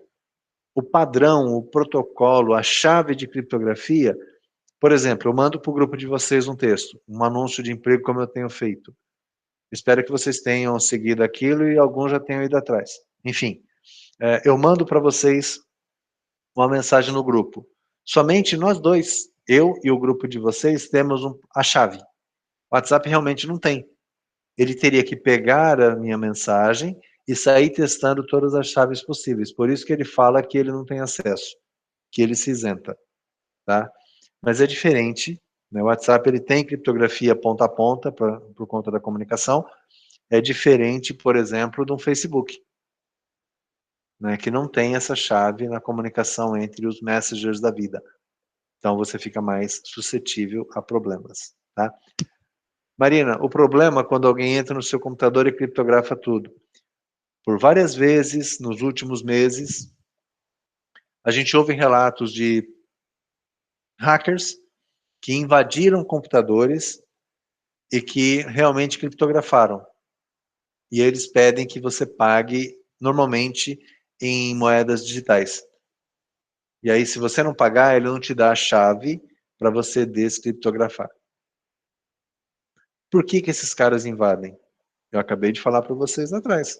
O padrão, o protocolo, a chave de criptografia, por exemplo, eu mando para o grupo de vocês um texto, um anúncio de emprego como eu tenho feito. Espero que vocês tenham seguido aquilo e alguns já tenham ido atrás. Enfim, eu mando para vocês uma mensagem no grupo. Somente nós dois, eu e o grupo de vocês, temos a chave. O WhatsApp realmente não tem. Ele teria que pegar a minha mensagem e sair testando todas as chaves possíveis. Por isso que ele fala que ele não tem acesso, que ele se isenta, tá? Mas é diferente, né? O WhatsApp ele tem criptografia ponta a ponta por conta da comunicação. É diferente, por exemplo, de um Facebook, né? Que não tem essa chave na comunicação entre os messengers da vida. Então você fica mais suscetível a problemas, tá? Marina, o problema é quando alguém entra no seu computador e criptografa tudo. Por várias vezes, nos últimos meses, a gente ouve relatos de hackers que invadiram computadores e que realmente criptografaram. E eles pedem que você pague, normalmente, em moedas digitais. E aí, se você não pagar, ele não te dá a chave para você descriptografar. Por que esses caras invadem? Eu acabei de falar para vocês atrás.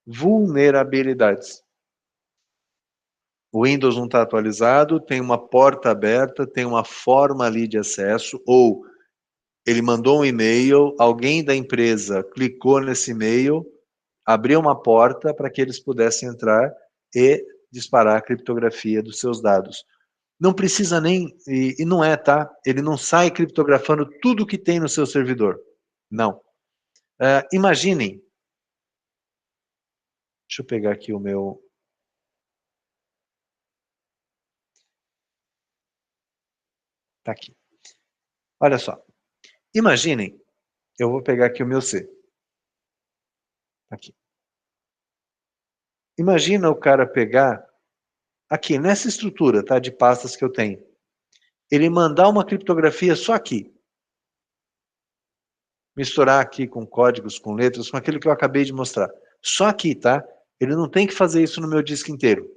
Vulnerabilidades. O Windows não está atualizado, tem uma porta aberta, tem uma forma ali de acesso, ou ele mandou um e-mail, alguém da empresa clicou nesse e-mail, abriu uma porta para que eles pudessem entrar e disparar a criptografia dos seus dados. Não precisa nem, e não é, tá? Ele não sai criptografando tudo que tem no seu servidor. Não. Imaginem, deixa eu pegar aqui o meu... Tá aqui. Olha só. Imaginem, eu vou pegar aqui o meu C. Tá aqui. Imagina o cara pegar, aqui, nessa estrutura, tá, de pastas que eu tenho, ele mandar uma criptografia só aqui. Misturar aqui com códigos, com letras, com aquilo que eu acabei de mostrar. Só aqui, tá? Ele não tem que fazer isso no meu disco inteiro.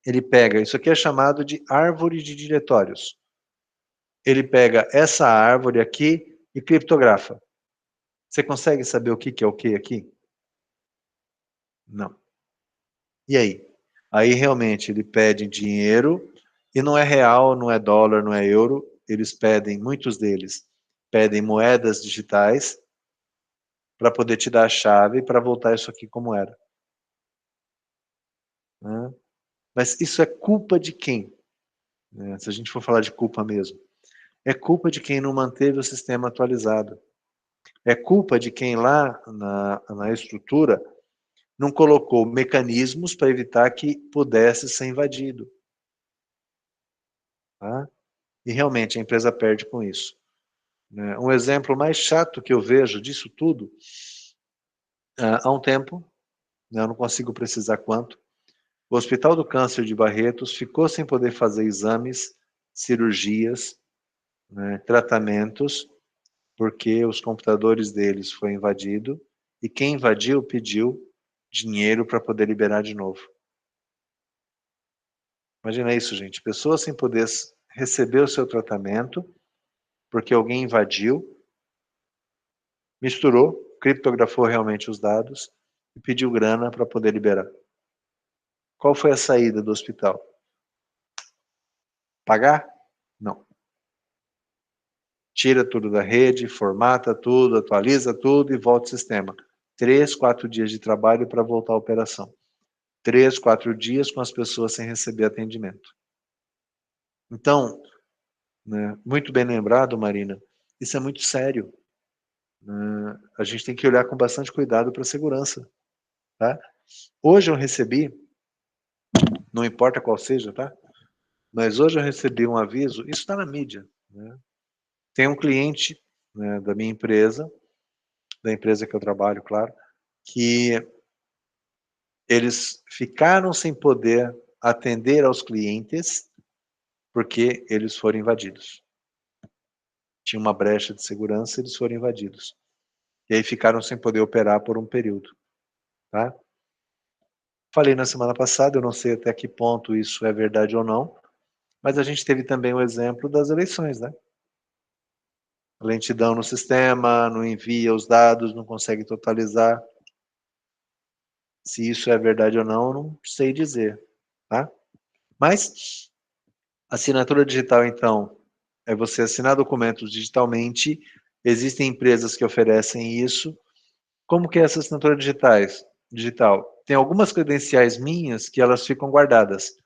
Ele pega, isso aqui é chamado de árvore de diretórios. Ele pega essa árvore aqui e criptografa. Você consegue saber o que é o que aqui? Não. E aí? Aí realmente ele pede dinheiro, e não é real, não é dólar, não é euro, eles pedem, muitos deles, pedem moedas digitais para poder te dar a chave para voltar isso aqui como era. Né? Mas isso é culpa de quem? Né? Se a gente for falar de culpa mesmo. É culpa de quem não manteve o sistema atualizado. É culpa de quem lá na estrutura não colocou mecanismos para evitar que pudesse ser invadido. Tá? E realmente a empresa perde com isso. Um exemplo mais chato que eu vejo disso tudo, há um tempo, eu não consigo precisar quanto, o Hospital do Câncer de Barretos ficou sem poder fazer exames, cirurgias, né, tratamentos, porque os computadores deles foi invadido e quem invadiu pediu dinheiro para poder liberar de novo. Imagina isso, gente. Pessoas sem poder receber o seu tratamento porque alguém invadiu, misturou, criptografou realmente os dados e pediu grana para poder liberar. Qual foi a saída do hospital? Pagar? Não. Tira tudo da rede, formata tudo, atualiza tudo e volta o sistema. 3, 4 dias de trabalho para voltar à operação. 3, 4 dias com as pessoas sem receber atendimento. Então, né, muito bem lembrado, Marina, isso é muito sério. A gente tem que olhar com bastante cuidado para a segurança. Tá? Hoje eu recebi, não importa qual seja, tá? Mas hoje eu recebi um aviso, isso está na mídia. Né? Tem um cliente, né, da minha empresa, da empresa que eu trabalho, claro, que eles ficaram sem poder atender aos clientes porque eles foram invadidos. Tinha uma brecha de segurança, eles foram invadidos. E aí ficaram sem poder operar por um período. Tá? Falei na semana passada, eu não sei até que ponto isso é verdade ou não, mas a gente teve também o exemplo das eleições, né? Lentidão no sistema, não envia os dados, não consegue totalizar. Se isso é verdade ou não, não sei dizer, tá? Mas assinatura digital, então, é você assinar documentos digitalmente. Existem empresas que oferecem isso. Como que é essa assinatura digital? Tem algumas credenciais minhas que elas ficam guardadas.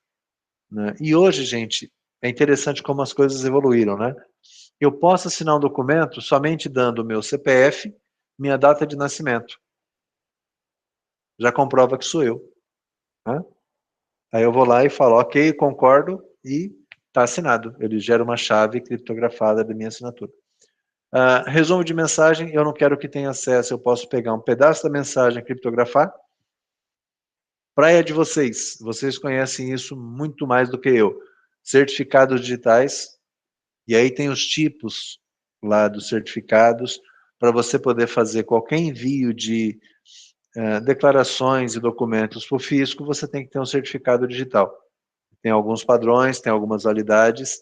Né? E hoje, gente, é interessante como as coisas evoluíram, né? Eu posso assinar um documento somente dando o meu CPF, minha data de nascimento. Já comprova que sou eu. Né? Aí eu vou lá e falo, ok, concordo, e está assinado. Ele gera uma chave criptografada da minha assinatura. Resumo de mensagem, eu não quero que tenha acesso, eu posso pegar um pedaço da mensagem e criptografar. Praia de vocês conhecem isso muito mais do que eu. Certificados digitais, e aí tem os tipos lá dos certificados, para você poder fazer qualquer envio de declarações e documentos para o fisco, você tem que ter um certificado digital. Tem alguns padrões, tem algumas validades,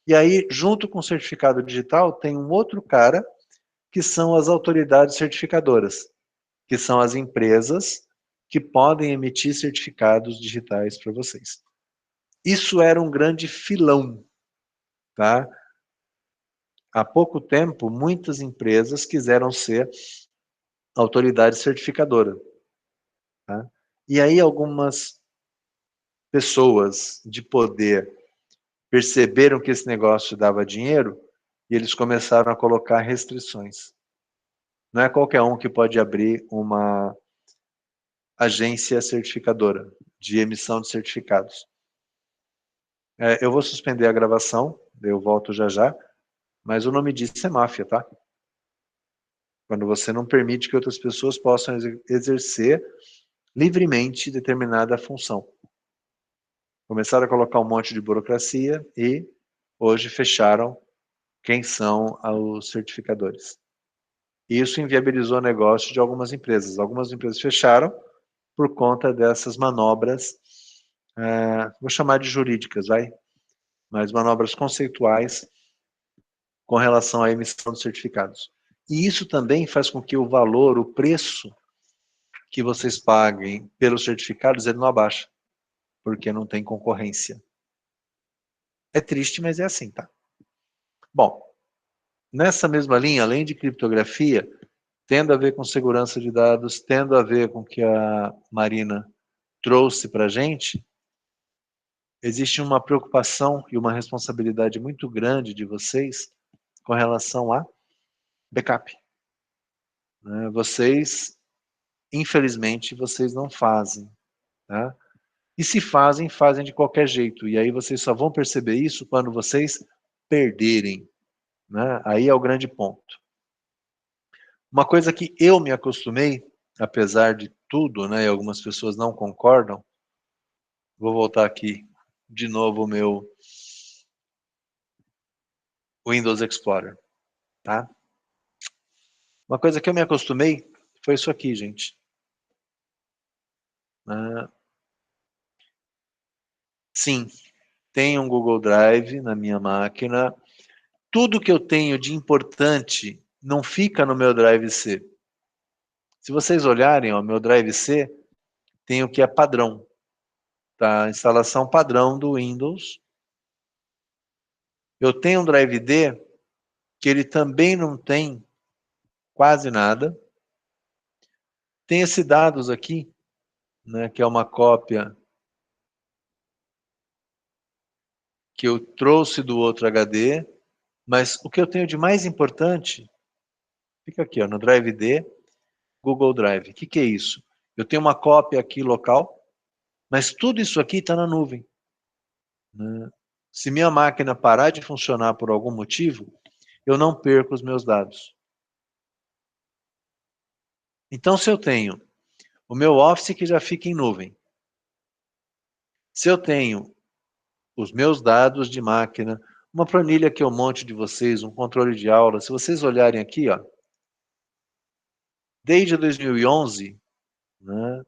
e aí, junto com o certificado digital, tem um outro cara, que são as autoridades certificadoras, que são as empresas que podem emitir certificados digitais para vocês. Isso era um grande filão, tá? Há pouco tempo, muitas empresas quiseram ser autoridade certificadora. Tá? E aí algumas pessoas de poder perceberam que esse negócio dava dinheiro e eles começaram a colocar restrições. Não é qualquer um que pode abrir uma agência certificadora de emissão de certificados. Eu vou suspender a gravação, eu volto já já, mas o nome disso é máfia, tá? Quando você não permite que outras pessoas possam exercer livremente determinada função. Começaram a colocar um monte de burocracia e hoje fecharam quem são os certificadores. Isso inviabilizou o negócio de algumas empresas. Algumas empresas fecharam por conta dessas manobras, vou chamar de jurídicas, mas manobras conceituais com relação à emissão de certificados. E isso também faz com que o valor, o preço que vocês paguem pelos certificados, ele não abaixa, porque não tem concorrência. É triste, mas é assim, tá? Bom, nessa mesma linha, além de criptografia, tendo a ver com segurança de dados, tendo a ver com o que a Marina trouxe para a gente, existe uma preocupação e uma responsabilidade muito grande de vocês com relação a backup. Vocês, infelizmente, vocês não fazem. Tá? E se fazem, fazem de qualquer jeito. E aí vocês só vão perceber isso quando vocês perderem. Né? Aí é o grande ponto. Uma coisa que eu me acostumei, apesar de tudo, né, e algumas pessoas não concordam, vou voltar aqui de novo o meu Windows Explorer. Tá? Uma coisa que eu me acostumei foi isso aqui, gente. Sim, tem um Google Drive na minha máquina. Tudo que eu tenho de importante não fica no meu Drive C. Se vocês olharem, ó, meu Drive C tem o que é padrão, tá? Instalação padrão do Windows. Eu tenho um Drive D que ele também não tem quase nada. Tem esse dados aqui, né, que é uma cópia que eu trouxe do outro HD, mas o que eu tenho de mais importante fica aqui, ó, no Drive D, Google Drive. O que é isso? Eu tenho uma cópia aqui local, mas tudo isso aqui está na nuvem, né? Se minha máquina parar de funcionar por algum motivo, eu não perco os meus dados. Então, se eu tenho o meu Office que já fica em nuvem, se eu tenho os meus dados de máquina, uma planilha que eu monte de vocês, um controle de aula, se vocês olharem aqui, ó, desde 2011, né,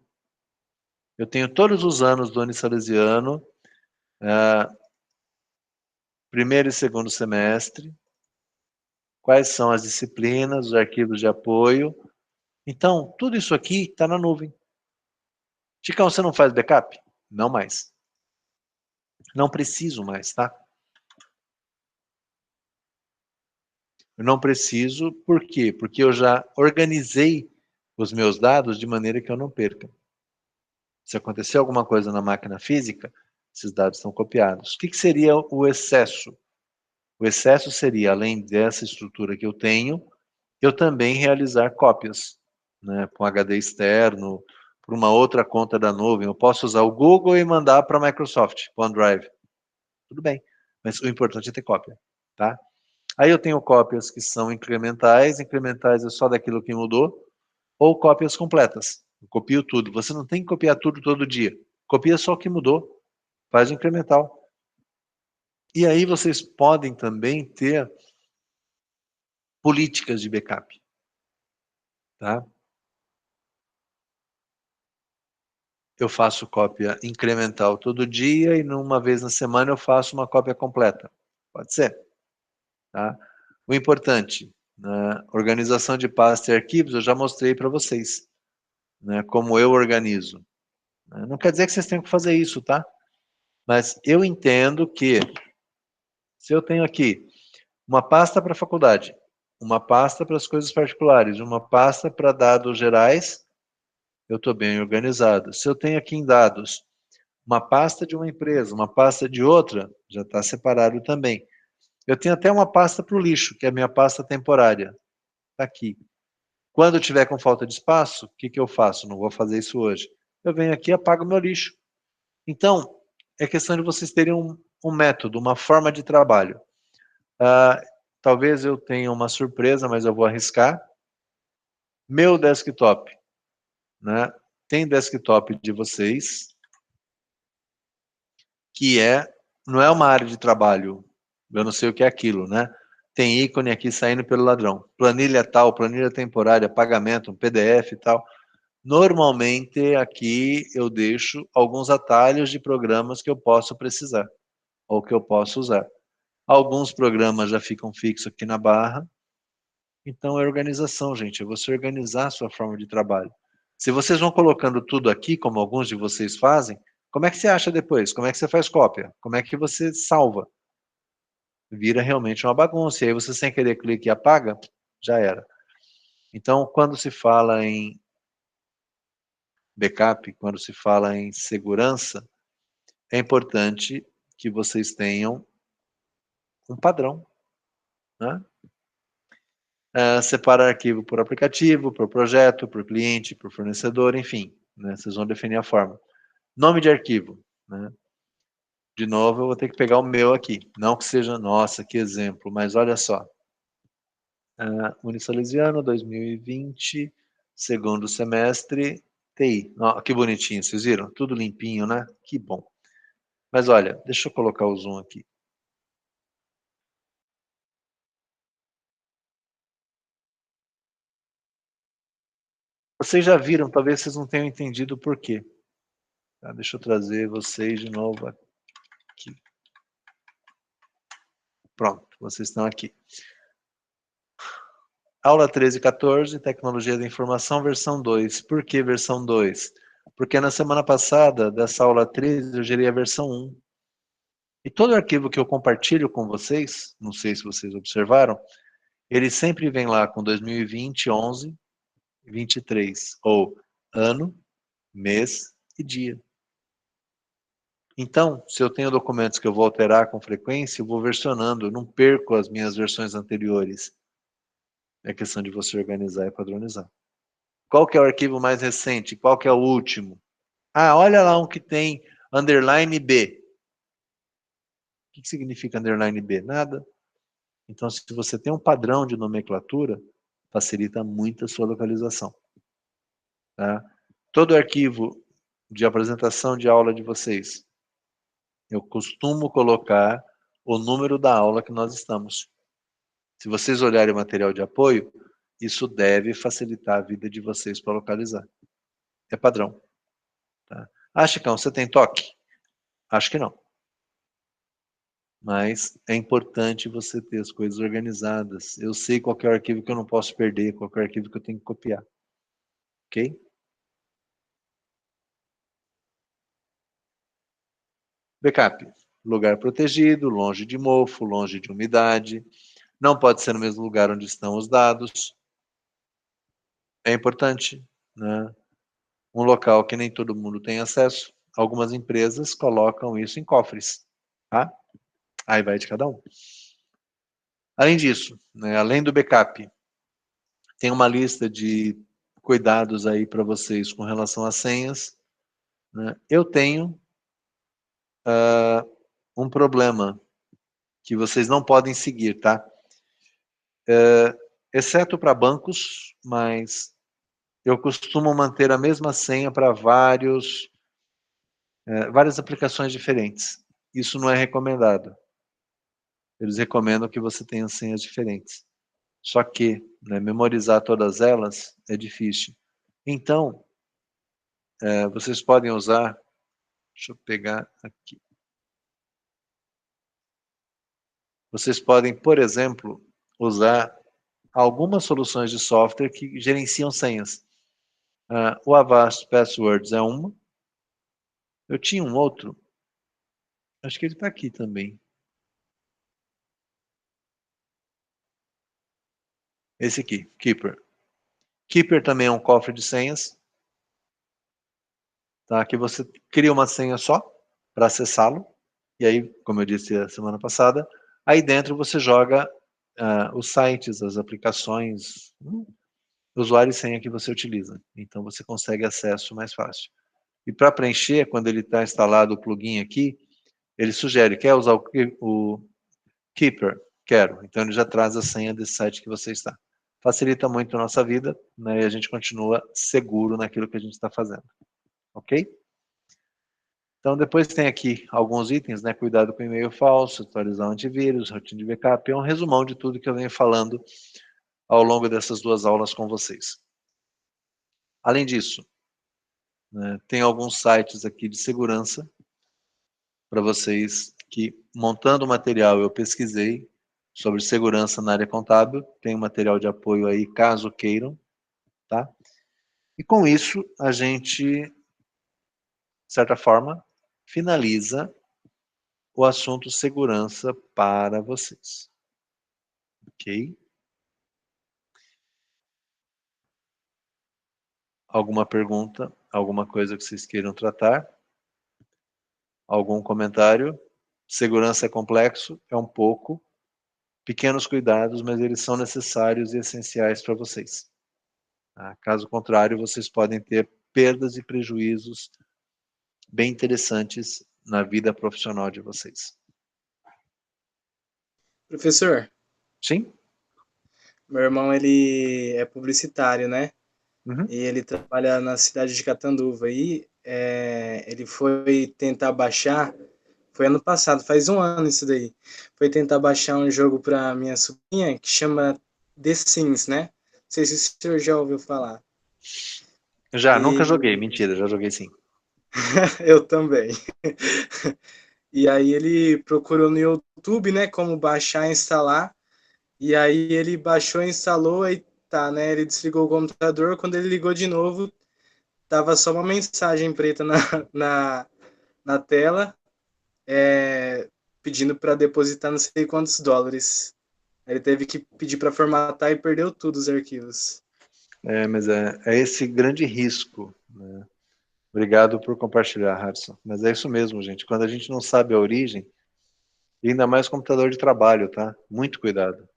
eu tenho todos os anos do ano salesiano, primeiro e segundo semestre, quais são as disciplinas, os arquivos de apoio. Então, tudo isso aqui está na nuvem. Chicão, você não faz backup? Não mais. Não preciso mais, tá? Eu não preciso, por quê? Porque eu já organizei os meus dados de maneira que eu não perca. Se acontecer alguma coisa na máquina física, esses dados estão copiados. O que seria o excesso? O excesso seria, além dessa estrutura que eu também realizar cópias, né, com HD externo, por uma outra conta da nuvem. Eu posso usar o Google e mandar para a Microsoft, para o OneDrive. Tudo bem, mas o importante é ter cópia, tá? Aí eu tenho cópias que são incrementais é só daquilo que mudou, ou cópias completas. Eu copio tudo. Você não tem que copiar tudo todo dia. Copia só o que mudou, faz o incremental. E aí vocês podem também ter políticas de backup, tá? Eu faço cópia incremental todo dia e numa vez na semana eu faço uma cópia completa. Pode ser, tá? O importante, né, organização de pasta e arquivos, eu já mostrei para vocês, né, como eu organizo. Não quer dizer que vocês tenham que fazer isso, tá? Mas eu entendo que se eu tenho aqui uma pasta para a faculdade, uma pasta para as coisas particulares, uma pasta para dados gerais, eu estou bem organizado. Se eu tenho aqui em dados uma pasta de uma empresa, uma pasta de outra, já está separado também. Eu tenho até uma pasta para o lixo, que é a minha pasta temporária. Está aqui. Quando eu tiver com falta de espaço, o que eu faço? Não vou fazer isso hoje. Eu venho aqui e apago meu lixo. Então, é questão de vocês terem um método, uma forma de trabalho. Talvez eu tenha uma surpresa, mas eu vou arriscar. Meu desktop, né? Tem desktop de vocês, que não é uma área de trabalho. Eu não sei o que é aquilo, né? Tem ícone aqui saindo pelo ladrão. Planilha tal, planilha temporária, pagamento, um PDF e tal. Normalmente aqui eu deixo alguns atalhos de programas que eu posso precisar, ou que eu posso usar. Alguns programas já ficam fixos aqui na barra. Então é organização, gente. É você organizar a sua forma de trabalho. Se vocês vão colocando tudo aqui, como alguns de vocês fazem, como é que você acha depois? Como é que você faz cópia? Como é que você salva? Vira realmente uma bagunça. E aí você, sem querer, clica e apaga, já era. Então, quando se fala em backup, quando se fala em segurança, é importante que vocês tenham um padrão, né? Separar arquivo por aplicativo, por projeto, por cliente, por fornecedor, enfim, né? Vocês vão definir a forma. Nome de arquivo, né? De novo, eu vou ter que pegar o meu aqui. Não que seja, nossa, que exemplo, mas olha só. Unisalesiano 2020, segundo semestre, TI. Oh, que bonitinho, vocês viram? Tudo limpinho, né? Que bom. Mas olha, deixa eu colocar o zoom aqui. Vocês já viram, talvez vocês não tenham entendido o porquê. Tá? Deixa eu trazer vocês de novo aqui. Pronto, vocês estão aqui. Aula 13 e 14, Tecnologia da Informação, versão 2. Por que versão 2? Porque na semana passada, dessa aula 13, eu gerei a versão 1. E todo arquivo que eu compartilho com vocês, não sei se vocês observaram, ele sempre vem lá com 2020, 11, 23, ou ano, mês e dia. Então, se eu tenho documentos que eu vou alterar com frequência, eu vou versionando, eu não perco as minhas versões anteriores. É questão de você organizar e padronizar. Qual que é o arquivo mais recente? Qual que é o último? Ah, olha lá um que tem underline B. O que significa underline B? Nada. Então, se você tem um padrão de nomenclatura, facilita muito a sua localização. Tá? Todo arquivo de apresentação de aula de vocês, eu costumo colocar o número da aula que nós estamos. Se vocês olharem o material de apoio, isso deve facilitar a vida de vocês para localizar. É padrão. Tá? Ah, Chicão, você tem toque? Acho que não. Mas é importante você ter as coisas organizadas. Eu sei qual é o arquivo que eu não posso perder, qual é o arquivo que eu tenho que copiar. Ok? Backup. Lugar protegido, longe de mofo, longe de umidade. Não pode ser no mesmo lugar onde estão os dados. É importante, né? Um local que nem todo mundo tem acesso. Algumas empresas colocam isso em cofres. Tá? Aí vai de cada um. Além disso, né, além do backup, tem uma lista de cuidados aí para vocês com relação às senhas. Né? Eu tenho um problema que vocês não podem seguir, tá? Exceto para bancos, mas eu costumo manter a mesma senha para várias aplicações diferentes. Isso não é recomendado. Eles recomendam que você tenha senhas diferentes. Só que, né, memorizar todas elas é difícil. Então, vocês podem usar... Deixa eu pegar aqui. Vocês podem, por exemplo, usar algumas soluções de software que gerenciam senhas. O Avast Passwords é uma. Eu tinha um outro. Acho que ele está aqui também. Esse aqui, Keeper. Keeper também é um cofre de senhas. Tá? Que você cria uma senha só para acessá-lo. E aí, como eu disse a semana passada, aí dentro você joga os sites, as aplicações, usuário e senha que você utiliza. Então você consegue acesso mais fácil. E para preencher, quando ele está instalado o plugin aqui, ele sugere, quer usar o Keeper? Quero. Então ele já traz a senha desse site que você está. Facilita muito a nossa vida, né, e a gente continua seguro naquilo que a gente está fazendo. Ok? Então depois tem aqui alguns itens, né? Cuidado com e-mail falso, atualizar o antivírus, rotina de backup. É um resumão de tudo que eu venho falando ao longo dessas 2 aulas com vocês. Além disso, né, tem alguns sites aqui de segurança para vocês que, montando o material, eu pesquisei sobre segurança na área contábil. Tem um material de apoio aí, caso queiram. Tá? E com isso, a gente, de certa forma, finaliza o assunto segurança para vocês. Ok? Alguma pergunta? Alguma coisa que vocês queiram tratar? Algum comentário? Segurança é complexo? É um pouco. Pequenos cuidados, mas eles são necessários e essenciais para vocês. Tá? Caso contrário, vocês podem ter perdas e prejuízos bem interessantes na vida profissional de vocês. Professor, Sim? meu irmão, ele é publicitário, né? Uhum. E ele trabalha na cidade de Catanduva. E ele foi tentar baixar, foi ano passado, faz 1 ano isso daí. Foi tentar baixar um jogo para minha sobrinha que chama The Sims, né? Não sei se o senhor já ouviu falar. Já, nunca E joguei, mentira, já joguei sim. eu também. E aí ele procurou no YouTube, né, como baixar e instalar. E aí ele baixou e instalou, aí tá, né? Ele desligou o computador, quando ele ligou de novo, tava só uma mensagem preta na, na tela, pedindo para depositar não sei quantos dólares. Ele teve que pedir para formatar e perdeu tudo os arquivos. Mas é esse grande risco, né? Obrigado por compartilhar, Harrison. Mas é isso mesmo, gente. Quando a gente não sabe a origem, e ainda mais computador de trabalho, tá? Muito cuidado.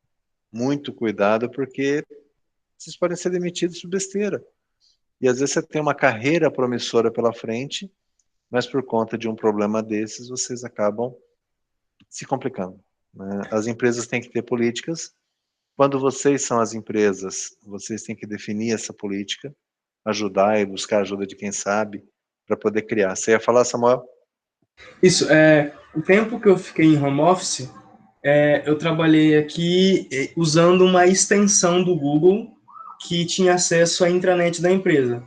Muito cuidado, porque vocês podem ser demitidos por besteira. E às vezes você tem uma carreira promissora pela frente, mas por conta de um problema desses, vocês acabam se complicando, né? As empresas têm que ter políticas. Quando vocês são as empresas, vocês têm que definir essa política, ajudar e buscar ajuda de quem sabe, para poder criar. Você ia falar, Samuel? Isso, o tempo que eu fiquei em home office, eu trabalhei aqui usando uma extensão do Google que tinha acesso à intranet da empresa.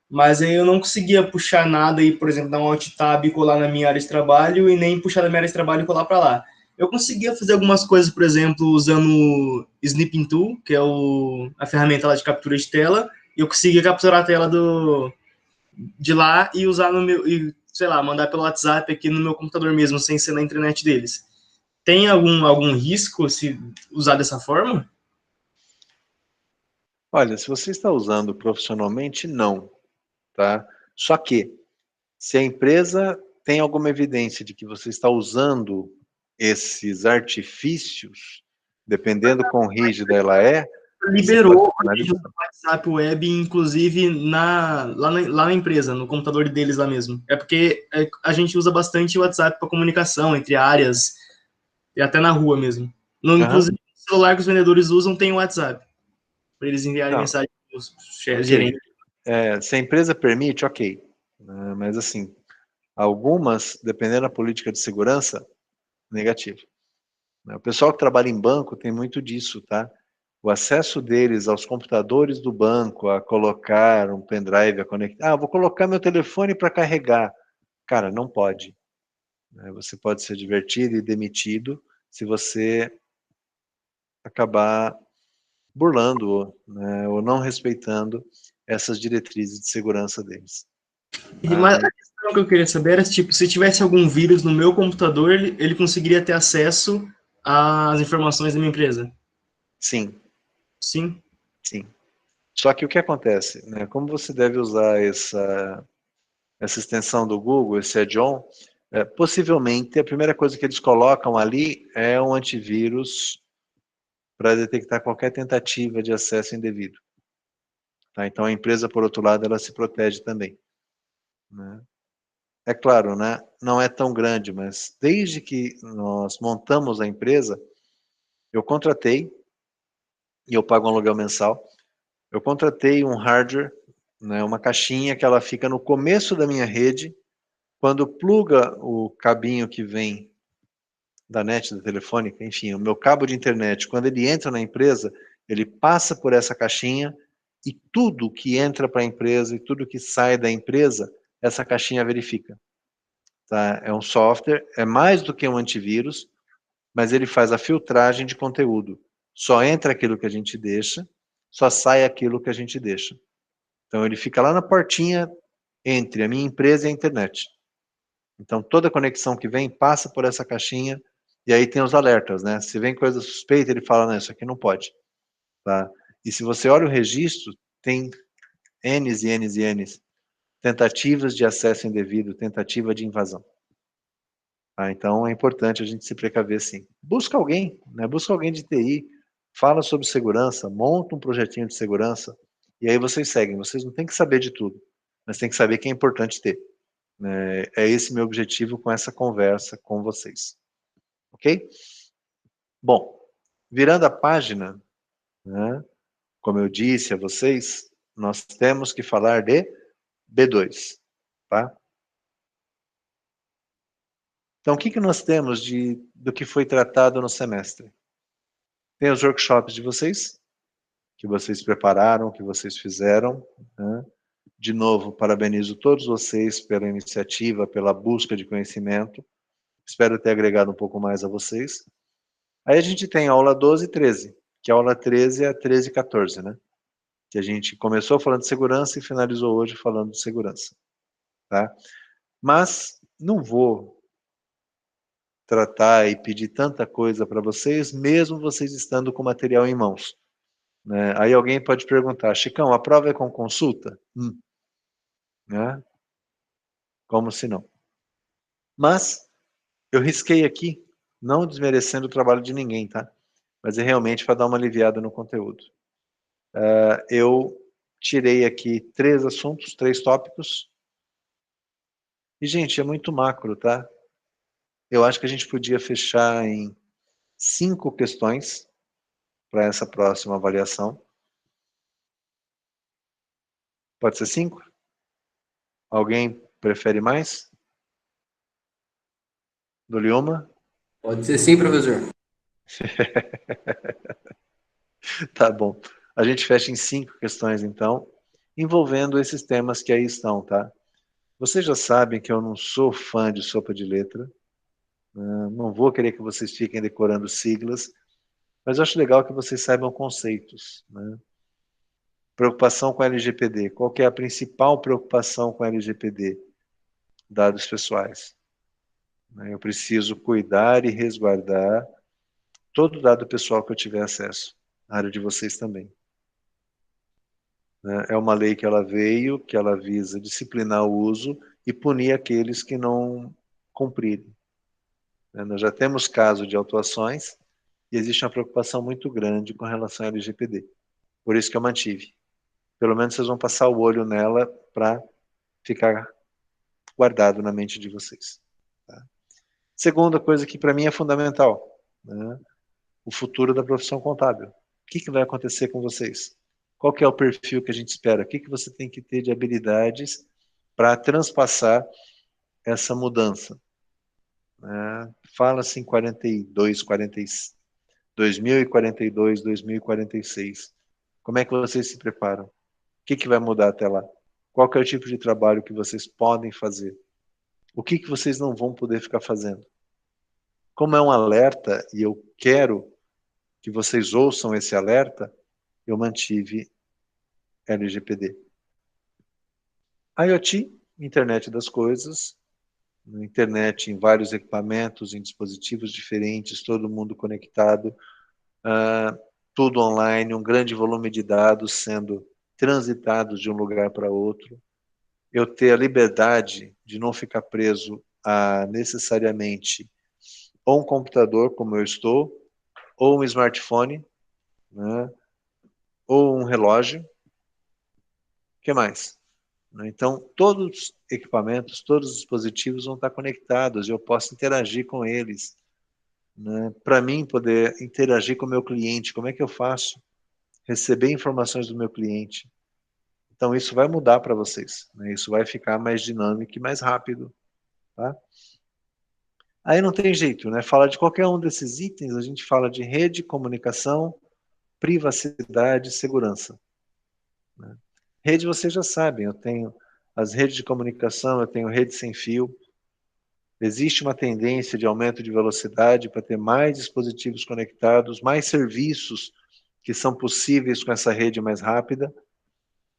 Mas aí eu não conseguia puxar nada e, por exemplo, dar um alt tab e colar na minha área de trabalho e nem puxar da minha área de trabalho e colar para lá. Eu conseguia fazer algumas coisas, por exemplo, usando o Snipping Tool, que é a ferramenta lá de captura de tela, e eu conseguia capturar a tela de lá e usar no meu, e, sei lá, mandar pelo WhatsApp aqui no meu computador mesmo, sem ser na internet deles. Tem algum risco se usar dessa forma? Olha, se você está usando profissionalmente, não, tá? Só que, se a empresa tem alguma evidência de que você está usando esses artifícios, dependendo quão rígida ela é, você pode Liberou analisar. o WhatsApp Web, inclusive lá na empresa, no computador deles lá mesmo. É porque a gente usa bastante o WhatsApp para comunicação entre áreas e até na rua mesmo. Uhum. Inclusive, o celular que os vendedores usam tem o WhatsApp, para eles enviarem Não, mensagem para os ok. gerentes. Se a empresa permite, ok. Mas assim, algumas, dependendo da política de segurança, negativo. O pessoal que trabalha em banco tem muito disso, tá? O acesso deles aos computadores do banco, a colocar um pendrive, a conectar. Ah, vou colocar meu telefone para carregar. Cara, não pode. Você pode ser divertido e demitido se você acabar burlando, né, ou não respeitando essas diretrizes de segurança deles. Mas a questão que eu queria saber era, tipo, se tivesse algum vírus no meu computador, ele conseguiria ter acesso às informações da minha empresa? Sim, Sim? sim. Só que o que acontece, né? Como você deve usar essa extensão do Google, esse add-on, possivelmente a primeira coisa que eles colocam ali é um antivírus para detectar qualquer tentativa de acesso indevido. Tá? Então a empresa, por outro lado, ela se protege também, né? É claro, né? Não é tão grande, mas desde que nós montamos a empresa, eu contratei, e eu pago um aluguel mensal, eu contratei um hardware, né, uma caixinha que ela fica no começo da minha rede. Quando pluga o cabinho que vem da net, da telefônica, enfim, o meu cabo de internet, quando ele entra na empresa, ele passa por essa caixinha e tudo que entra para a empresa e tudo que sai da empresa, essa caixinha verifica. Tá? É um software, é mais do que um antivírus, mas ele faz a filtragem de conteúdo. Só entra aquilo que a gente deixa, só sai aquilo que a gente deixa. Então ele fica lá na portinha entre a minha empresa e a internet. Então toda conexão que vem passa por essa caixinha e aí tem os alertas, né? Se vem coisa suspeita, ele fala, não, isso aqui não pode, tá? E se você olha o registro, tem N's e N's e N's, tentativas de acesso indevido, tentativa de invasão. Tá? Então é importante a gente se precaver sim. Busca alguém, né? Busca alguém de TI, fala sobre segurança, monta um projetinho de segurança e aí vocês seguem. Vocês não têm que saber de tudo, mas tem que saber que é importante ter. É esse meu objetivo com essa conversa com vocês. Ok? Bom, virando a página, né, como eu disse a vocês, nós temos que falar de B2, tá? Então, o que nós temos do que foi tratado no semestre? Tem os workshops de vocês, que vocês prepararam, que vocês fizeram, né? De novo, parabenizo todos vocês pela iniciativa, pela busca de conhecimento. Espero ter agregado um pouco mais a vocês. Aí a gente tem a aula 12 e 13, que a aula 13 é a 13 e 14, né? Que a gente começou falando de segurança e finalizou hoje falando de segurança, tá? Mas não vou tratar e pedir tanta coisa para vocês, mesmo vocês estando com o material em mãos, né? Aí alguém pode perguntar, Chicão, a prova é com consulta? Né? Como se não. Mas eu risquei aqui, não desmerecendo o trabalho de ninguém, tá? Mas é realmente para dar uma aliviada no conteúdo. Eu tirei aqui 3 assuntos, 3 tópicos. E, gente, é muito macro, tá? Eu acho que a gente podia fechar em 5 questões para essa próxima avaliação. Pode ser 5? Alguém prefere mais? Do Lioma? Pode ser sim, professor. Tá bom. A gente fecha em 5 questões, então, envolvendo esses temas que aí estão, tá? Vocês já sabem que eu não sou fã de sopa de letra, né? Não vou querer que vocês fiquem decorando siglas, mas eu acho legal que vocês saibam conceitos, né? Preocupação com a LGPD. Qual que é a principal preocupação com a LGPD? Dados pessoais. Eu preciso cuidar e resguardar todo dado pessoal que eu tiver acesso. A área de vocês também. É uma lei que ela veio, que ela visa disciplinar o uso e punir aqueles que não cumprirem. Nós já temos casos de autuações e existe uma preocupação muito grande com relação à LGPD. Por isso que eu mantive. Pelo menos vocês vão passar o olho nela para ficar guardado na mente de vocês. Tá? Segunda coisa que para mim é fundamental, né? O futuro da profissão contábil. O que vai acontecer com vocês? Qual que é o perfil que a gente espera? O que você tem que ter de habilidades para transpassar essa mudança? Fala-se em 42, 2042, 2046. Como é que vocês se preparam? O que vai mudar até lá? Qual que é o tipo de trabalho que vocês podem fazer? O que vocês não vão poder ficar fazendo? Como é um alerta, e eu quero que vocês ouçam esse alerta, eu mantive LGPD. IoT, internet das coisas, internet em vários equipamentos, em dispositivos diferentes, todo mundo conectado, tudo online, um grande volume de dados sendo transitados de um lugar para outro. Eu ter a liberdade de não ficar preso a necessariamente ou um computador, como eu estou, ou um smartphone, né, ou um relógio. O que mais? Então, todos os equipamentos, todos os dispositivos vão estar conectados e eu posso interagir com eles. Né? Para mim, poder interagir com o meu cliente, como é que eu faço? Receber informações do meu cliente. Então, isso vai mudar para vocês. Né? Isso vai ficar mais dinâmico e mais rápido. Tá? Aí não tem jeito, né? Fala de qualquer um desses itens, a gente fala de rede, comunicação, privacidade e segurança. Né? Rede, vocês já sabem, eu tenho as redes de comunicação, eu tenho rede sem fio. Existe uma tendência de aumento de velocidade para ter mais dispositivos conectados, mais serviços que são possíveis com essa rede mais rápida.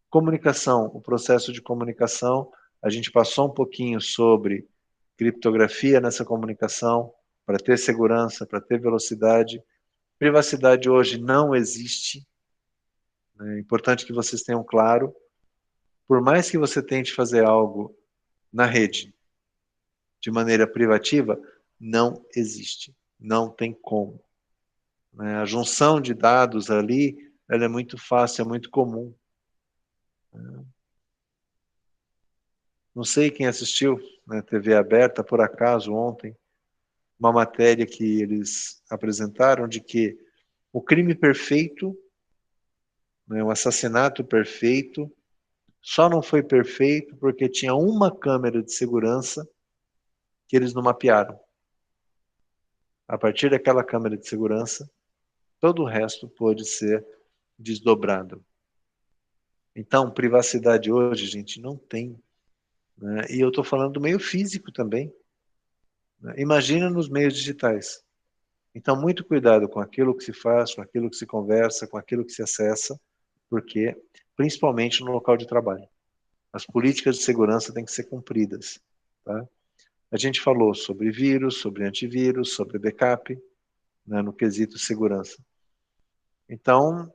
Comunicação, o processo de comunicação, a gente passou um pouquinho sobre criptografia nessa comunicação, para ter segurança, para ter velocidade. Privacidade hoje não existe. É importante que vocês tenham claro. Por mais que você tente fazer algo na rede de maneira privativa, não existe. Não tem como. A junção de dados ali, ela é muito fácil, é muito comum. Não sei quem assistiu na TV aberta, por acaso, ontem, uma matéria que eles apresentaram de que o crime perfeito, o assassinato perfeito, só não foi perfeito porque tinha uma câmera de segurança que eles não mapearam. A partir daquela câmera de segurança, todo o resto pôde ser desdobrado. Então, privacidade hoje, gente, não tem. Né? E eu estou falando do meio físico também. Né? Imagina nos meios digitais. Então, muito cuidado com aquilo que se faz, com aquilo que se conversa, com aquilo que se acessa, porque, principalmente no local de trabalho, as políticas de segurança têm que ser cumpridas. Tá? A gente falou sobre vírus, sobre antivírus, sobre backup, né, no quesito segurança. Então,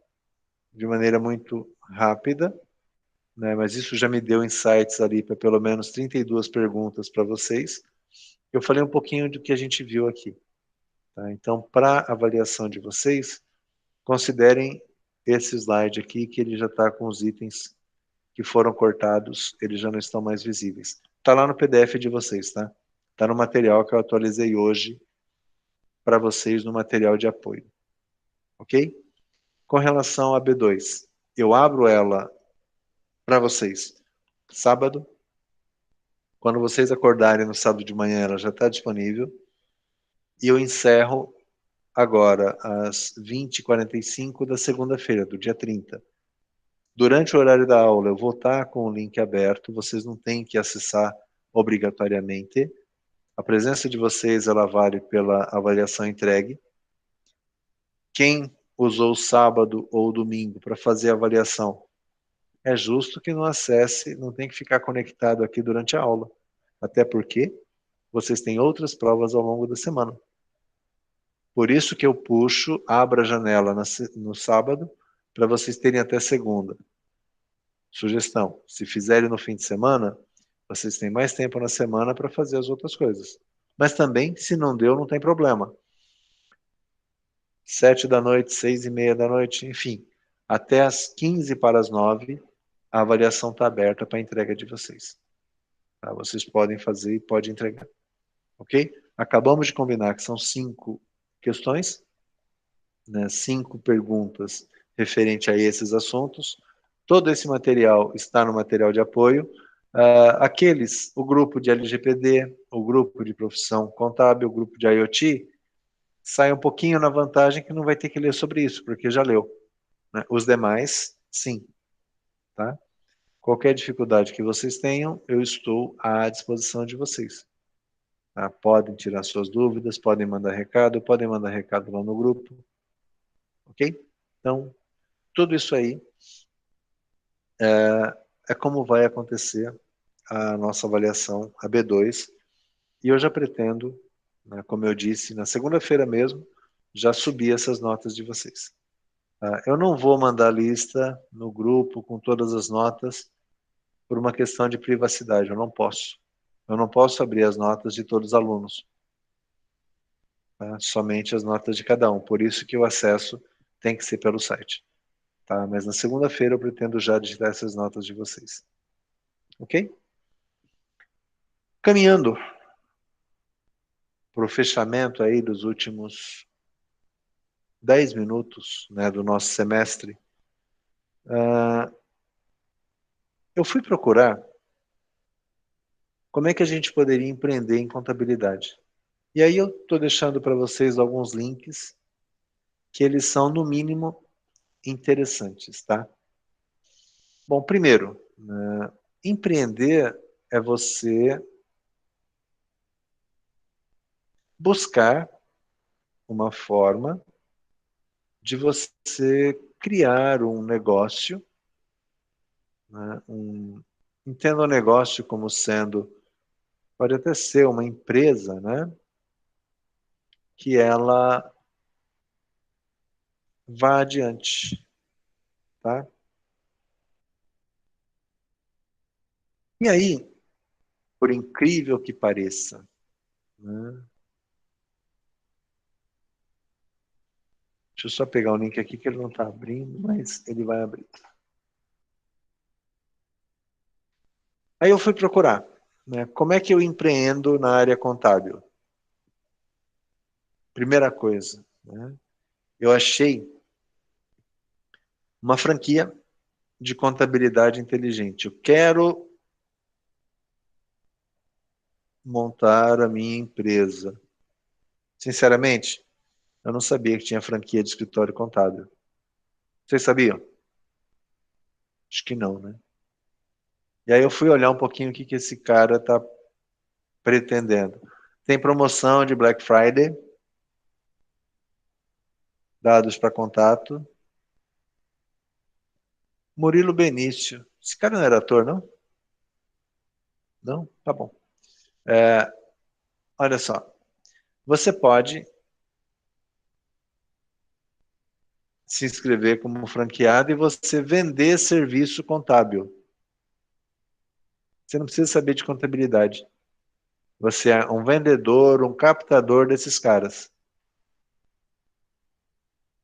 de maneira muito rápida, né, mas isso já me deu insights ali para pelo menos 32 perguntas para vocês. Eu falei um pouquinho do que a gente viu aqui. Tá? Então, para avaliação de vocês, considerem esse slide aqui, que ele já está com os itens que foram cortados, eles já não estão mais visíveis. Está lá no PDF de vocês, tá? Está no material que eu atualizei hoje para vocês no material de apoio. Ok? Com relação à B2, eu abro ela para vocês sábado. Quando vocês acordarem no sábado de manhã, ela já está disponível. E eu encerro agora às 20h45 da segunda-feira, do dia 30. Durante o horário da aula, eu vou estar com o link aberto, vocês não têm que acessar obrigatoriamente. A presença de vocês, ela vale pela avaliação entregue. Quem usou o sábado ou domingo para fazer a avaliação, é justo que não acesse, não tem que ficar conectado aqui durante a aula. Até porque vocês têm outras provas ao longo da semana. Por isso que eu puxo, abro a janela no sábado, para vocês terem até segunda. Sugestão, se fizerem no fim de semana, vocês têm mais tempo na semana para fazer as outras coisas. Mas também, se não deu, não tem problema. 7 da noite, 6h30 da noite, enfim, até as 8h45, a avaliação está aberta para a entrega de vocês. Tá? Vocês podem fazer e podem entregar. Ok? Acabamos de combinar que são 5 questões, né, 5 perguntas referente a esses assuntos. Todo esse material está no material de apoio. O grupo de LGPD, o grupo de profissão contábil, o grupo de IoT, sai um pouquinho na vantagem que não vai ter que ler sobre isso, porque já leu. Né? Os demais, sim. Tá? Qualquer dificuldade que vocês tenham, eu estou à disposição de vocês. Tá? Podem tirar suas dúvidas, podem mandar recado lá no grupo. Ok? Então, tudo isso aí é como vai acontecer a nossa avaliação, a B2, e eu já pretendo, né, como eu disse, na segunda-feira mesmo, já subir essas notas de vocês. Tá? Eu não vou mandar lista no grupo com todas as notas por uma questão de privacidade, eu não posso. Eu não posso abrir as notas de todos os alunos. Tá? Somente as notas de cada um, por isso que o acesso tem que ser pelo site. Tá? Mas na segunda-feira eu pretendo já digitar essas notas de vocês. Ok? Caminhando para o fechamento aí dos últimos 10 minutos, né, do nosso semestre, eu fui procurar como é que a gente poderia empreender em contabilidade. E aí eu estou deixando para vocês alguns links que eles são, no mínimo, interessantes, tá? Bom, primeiro, empreender é você buscar uma forma de você criar um negócio, né, entenda o negócio como sendo, pode até ser uma empresa, né, que ela vá adiante, tá? E aí, por incrível que pareça, né, deixa eu só pegar o link aqui que ele não está abrindo, mas ele vai abrir. Aí eu fui procurar, né, como é que eu empreendo na área contábil? Primeira coisa, né, eu achei uma franquia de contabilidade inteligente. Eu quero montar a minha empresa. Sinceramente, eu não sabia que tinha franquia de escritório contábil. Vocês sabiam? Acho que não, né? E aí eu fui olhar um pouquinho o que esse cara está pretendendo. Tem promoção de Black Friday, dados para contato. Murilo Benício. Esse cara não era ator, não? Não? Tá bom. Olha só. Você pode se inscrever como franqueado e você vender serviço contábil. Você não precisa saber de contabilidade. Você é um vendedor, um captador desses caras.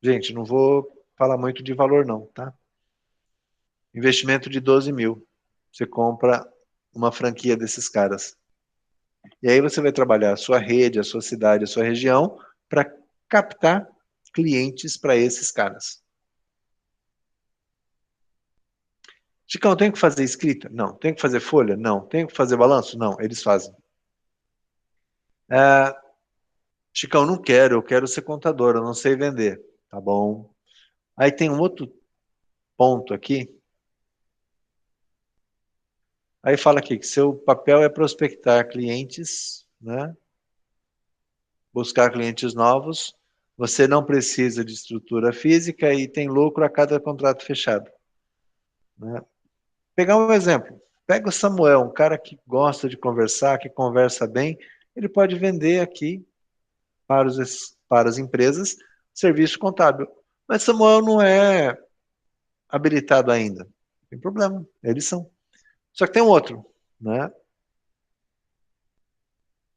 Gente, não vou falar muito de valor não, tá? Investimento de 12 mil. Você compra uma franquia desses caras. E aí você vai trabalhar a sua rede, a sua cidade, a sua região para captar clientes para esses caras. Chicão, tem que fazer escrita? Não. Tem que fazer folha? Não. Tem que fazer balanço? Não. Eles fazem. Chicão, não quero. Eu quero ser contador. Eu não sei vender. Tá bom. Aí tem um outro ponto aqui. Aí fala aqui que seu papel é prospectar clientes, né? Buscar clientes novos. Você não precisa de estrutura física e tem lucro a cada contrato fechado, né? Pegar um exemplo. Pega o Samuel, um cara que gosta de conversar, que conversa bem. Ele pode vender aqui para as empresas serviço contábil. Mas Samuel não é habilitado ainda. Não tem problema, eles são. Só que tem um outro, né?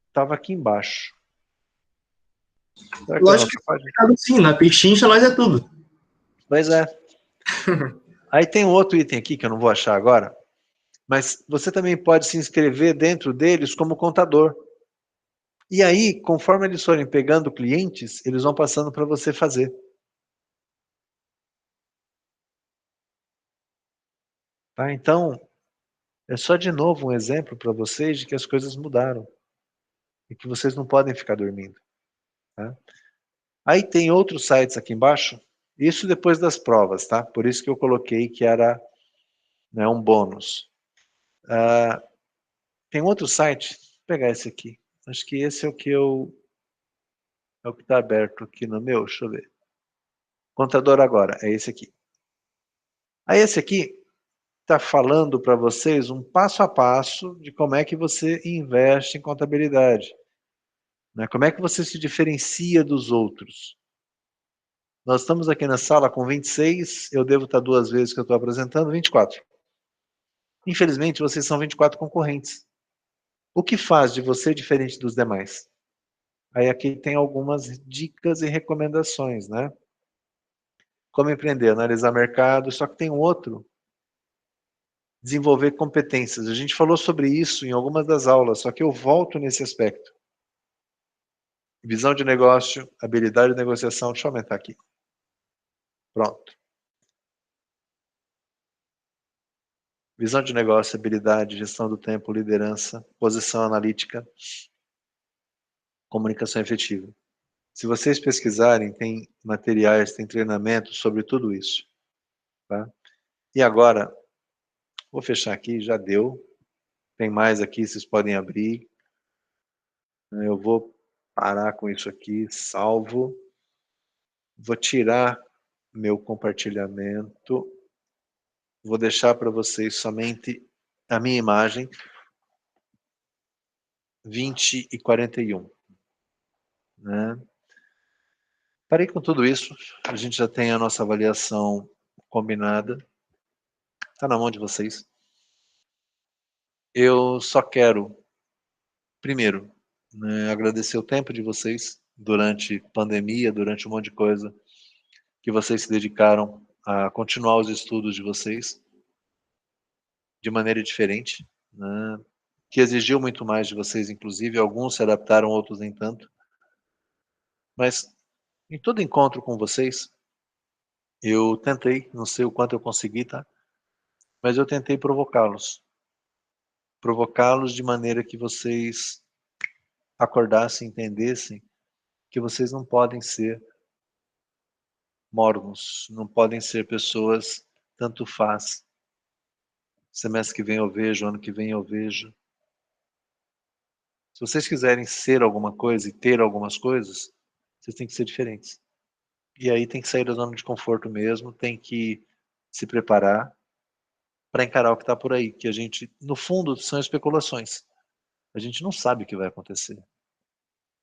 Estava aqui embaixo. Será que é a Lógico nossa que página? sim, na Pichincha nós é tudo. Pois é. Aí tem um outro item aqui que eu não vou achar agora, mas você também pode se inscrever dentro deles como contador. E aí, conforme eles forem pegando clientes, eles vão passando para você fazer. Tá? Então, é só de novo um exemplo para vocês de que as coisas mudaram e que vocês não podem ficar dormindo. Tá? Aí tem outros sites aqui embaixo, isso depois das provas, tá? Por isso que eu coloquei que era, né, um bônus. Tem outro site, vou pegar esse aqui. Acho que esse é o que é o que está aberto aqui no meu, deixa eu ver. Contador agora, é esse aqui. Aí esse aqui está falando para vocês um passo a passo de como é que você investe em contabilidade, né? Como é que você se diferencia dos outros. Nós estamos aqui na sala com 26, eu devo estar 2 vezes que eu estou apresentando, 24. Infelizmente, vocês são 24 concorrentes. O que faz de você diferente dos demais? Aí aqui tem algumas dicas e recomendações, né? Como empreender, analisar mercado, só que tem um outro, desenvolver competências. A gente falou sobre isso em algumas das aulas, só que eu volto nesse aspecto. Visão de negócio, habilidade de negociação, deixa eu aumentar aqui. Pronto. Visão de negócio, habilidade, gestão do tempo, liderança, posição analítica, comunicação efetiva. Se vocês pesquisarem, tem materiais, tem treinamentos sobre tudo isso. Tá? E agora, vou fechar aqui, já deu. Tem mais aqui, vocês podem abrir. Eu vou parar com isso aqui, salvo. Vou tirar meu compartilhamento. Vou deixar para vocês somente a minha imagem. 20 e 41. Né? Parei com tudo isso. A gente já tem a nossa avaliação combinada. Está na mão de vocês. Eu só quero, primeiro, né, agradecer o tempo de vocês durante pandemia, durante um monte de coisa, que vocês se dedicaram a continuar os estudos de vocês de maneira diferente, né, que exigiu muito mais de vocês, inclusive. Alguns se adaptaram, outros nem tanto. Mas em todo encontro com vocês, eu tentei, não sei o quanto eu consegui, tá? Mas eu tentei provocá-los. Provocá-los de maneira que vocês acordassem, entendessem que vocês não podem ser mornos, não podem ser pessoas tanto faz, semestre que vem eu vejo, ano que vem eu vejo. Se vocês quiserem ser alguma coisa e ter algumas coisas, vocês têm que ser diferentes. E aí tem que sair da zona de conforto mesmo, tem que se preparar para encarar o que está por aí, que a gente, no fundo, são especulações. A gente não sabe o que vai acontecer,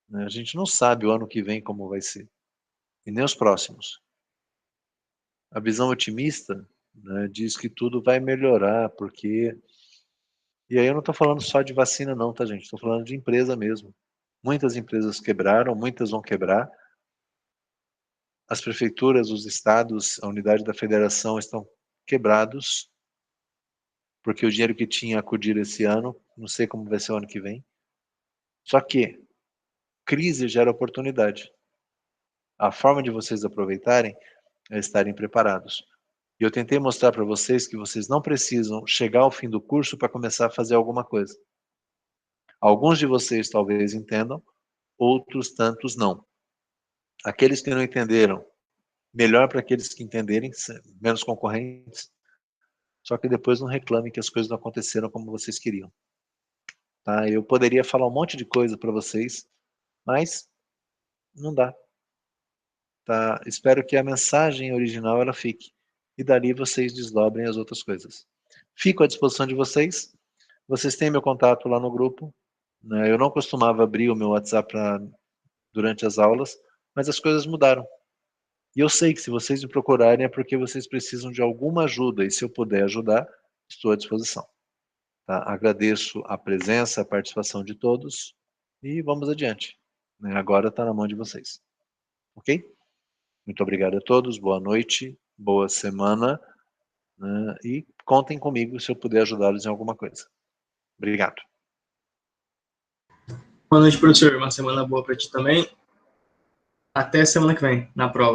né? A gente não sabe o ano que vem como vai ser, e nem os próximos. A visão otimista, né, diz que tudo vai melhorar, porque... E aí eu não estou falando só de vacina não, tá, gente? Estou falando de empresa mesmo. Muitas empresas quebraram, muitas vão quebrar. As prefeituras, os estados, a unidade da federação estão quebrados, porque o dinheiro que tinha acudido esse ano, não sei como vai ser o ano que vem. Só que crise gera oportunidade. A forma de vocês aproveitarem é estarem preparados. E eu tentei mostrar para vocês que vocês não precisam chegar ao fim do curso para começar a fazer alguma coisa. Alguns de vocês talvez entendam, outros tantos não. Aqueles que não entenderam, melhor para aqueles que entenderem, menos concorrentes, só que depois não reclamem que as coisas não aconteceram como vocês queriam. Tá? Eu poderia falar um monte de coisa para vocês, mas não dá. Tá? Espero que a mensagem original ela fique. E dali vocês desdobrem as outras coisas. Fico à disposição de vocês. Vocês têm meu contato lá no grupo, né? Eu não costumava abrir o meu WhatsApp durante as aulas, mas as coisas mudaram. E eu sei que se vocês me procurarem é porque vocês precisam de alguma ajuda, e se eu puder ajudar, estou à disposição. Tá? Agradeço a presença, a participação de todos, e vamos adiante. Né? Agora está na mão de vocês. Ok? Muito obrigado a todos, boa noite, boa semana, né? E contem comigo se eu puder ajudá-los em alguma coisa. Obrigado. Boa noite, professor. Uma semana boa para ti também. Até semana que vem, na prova.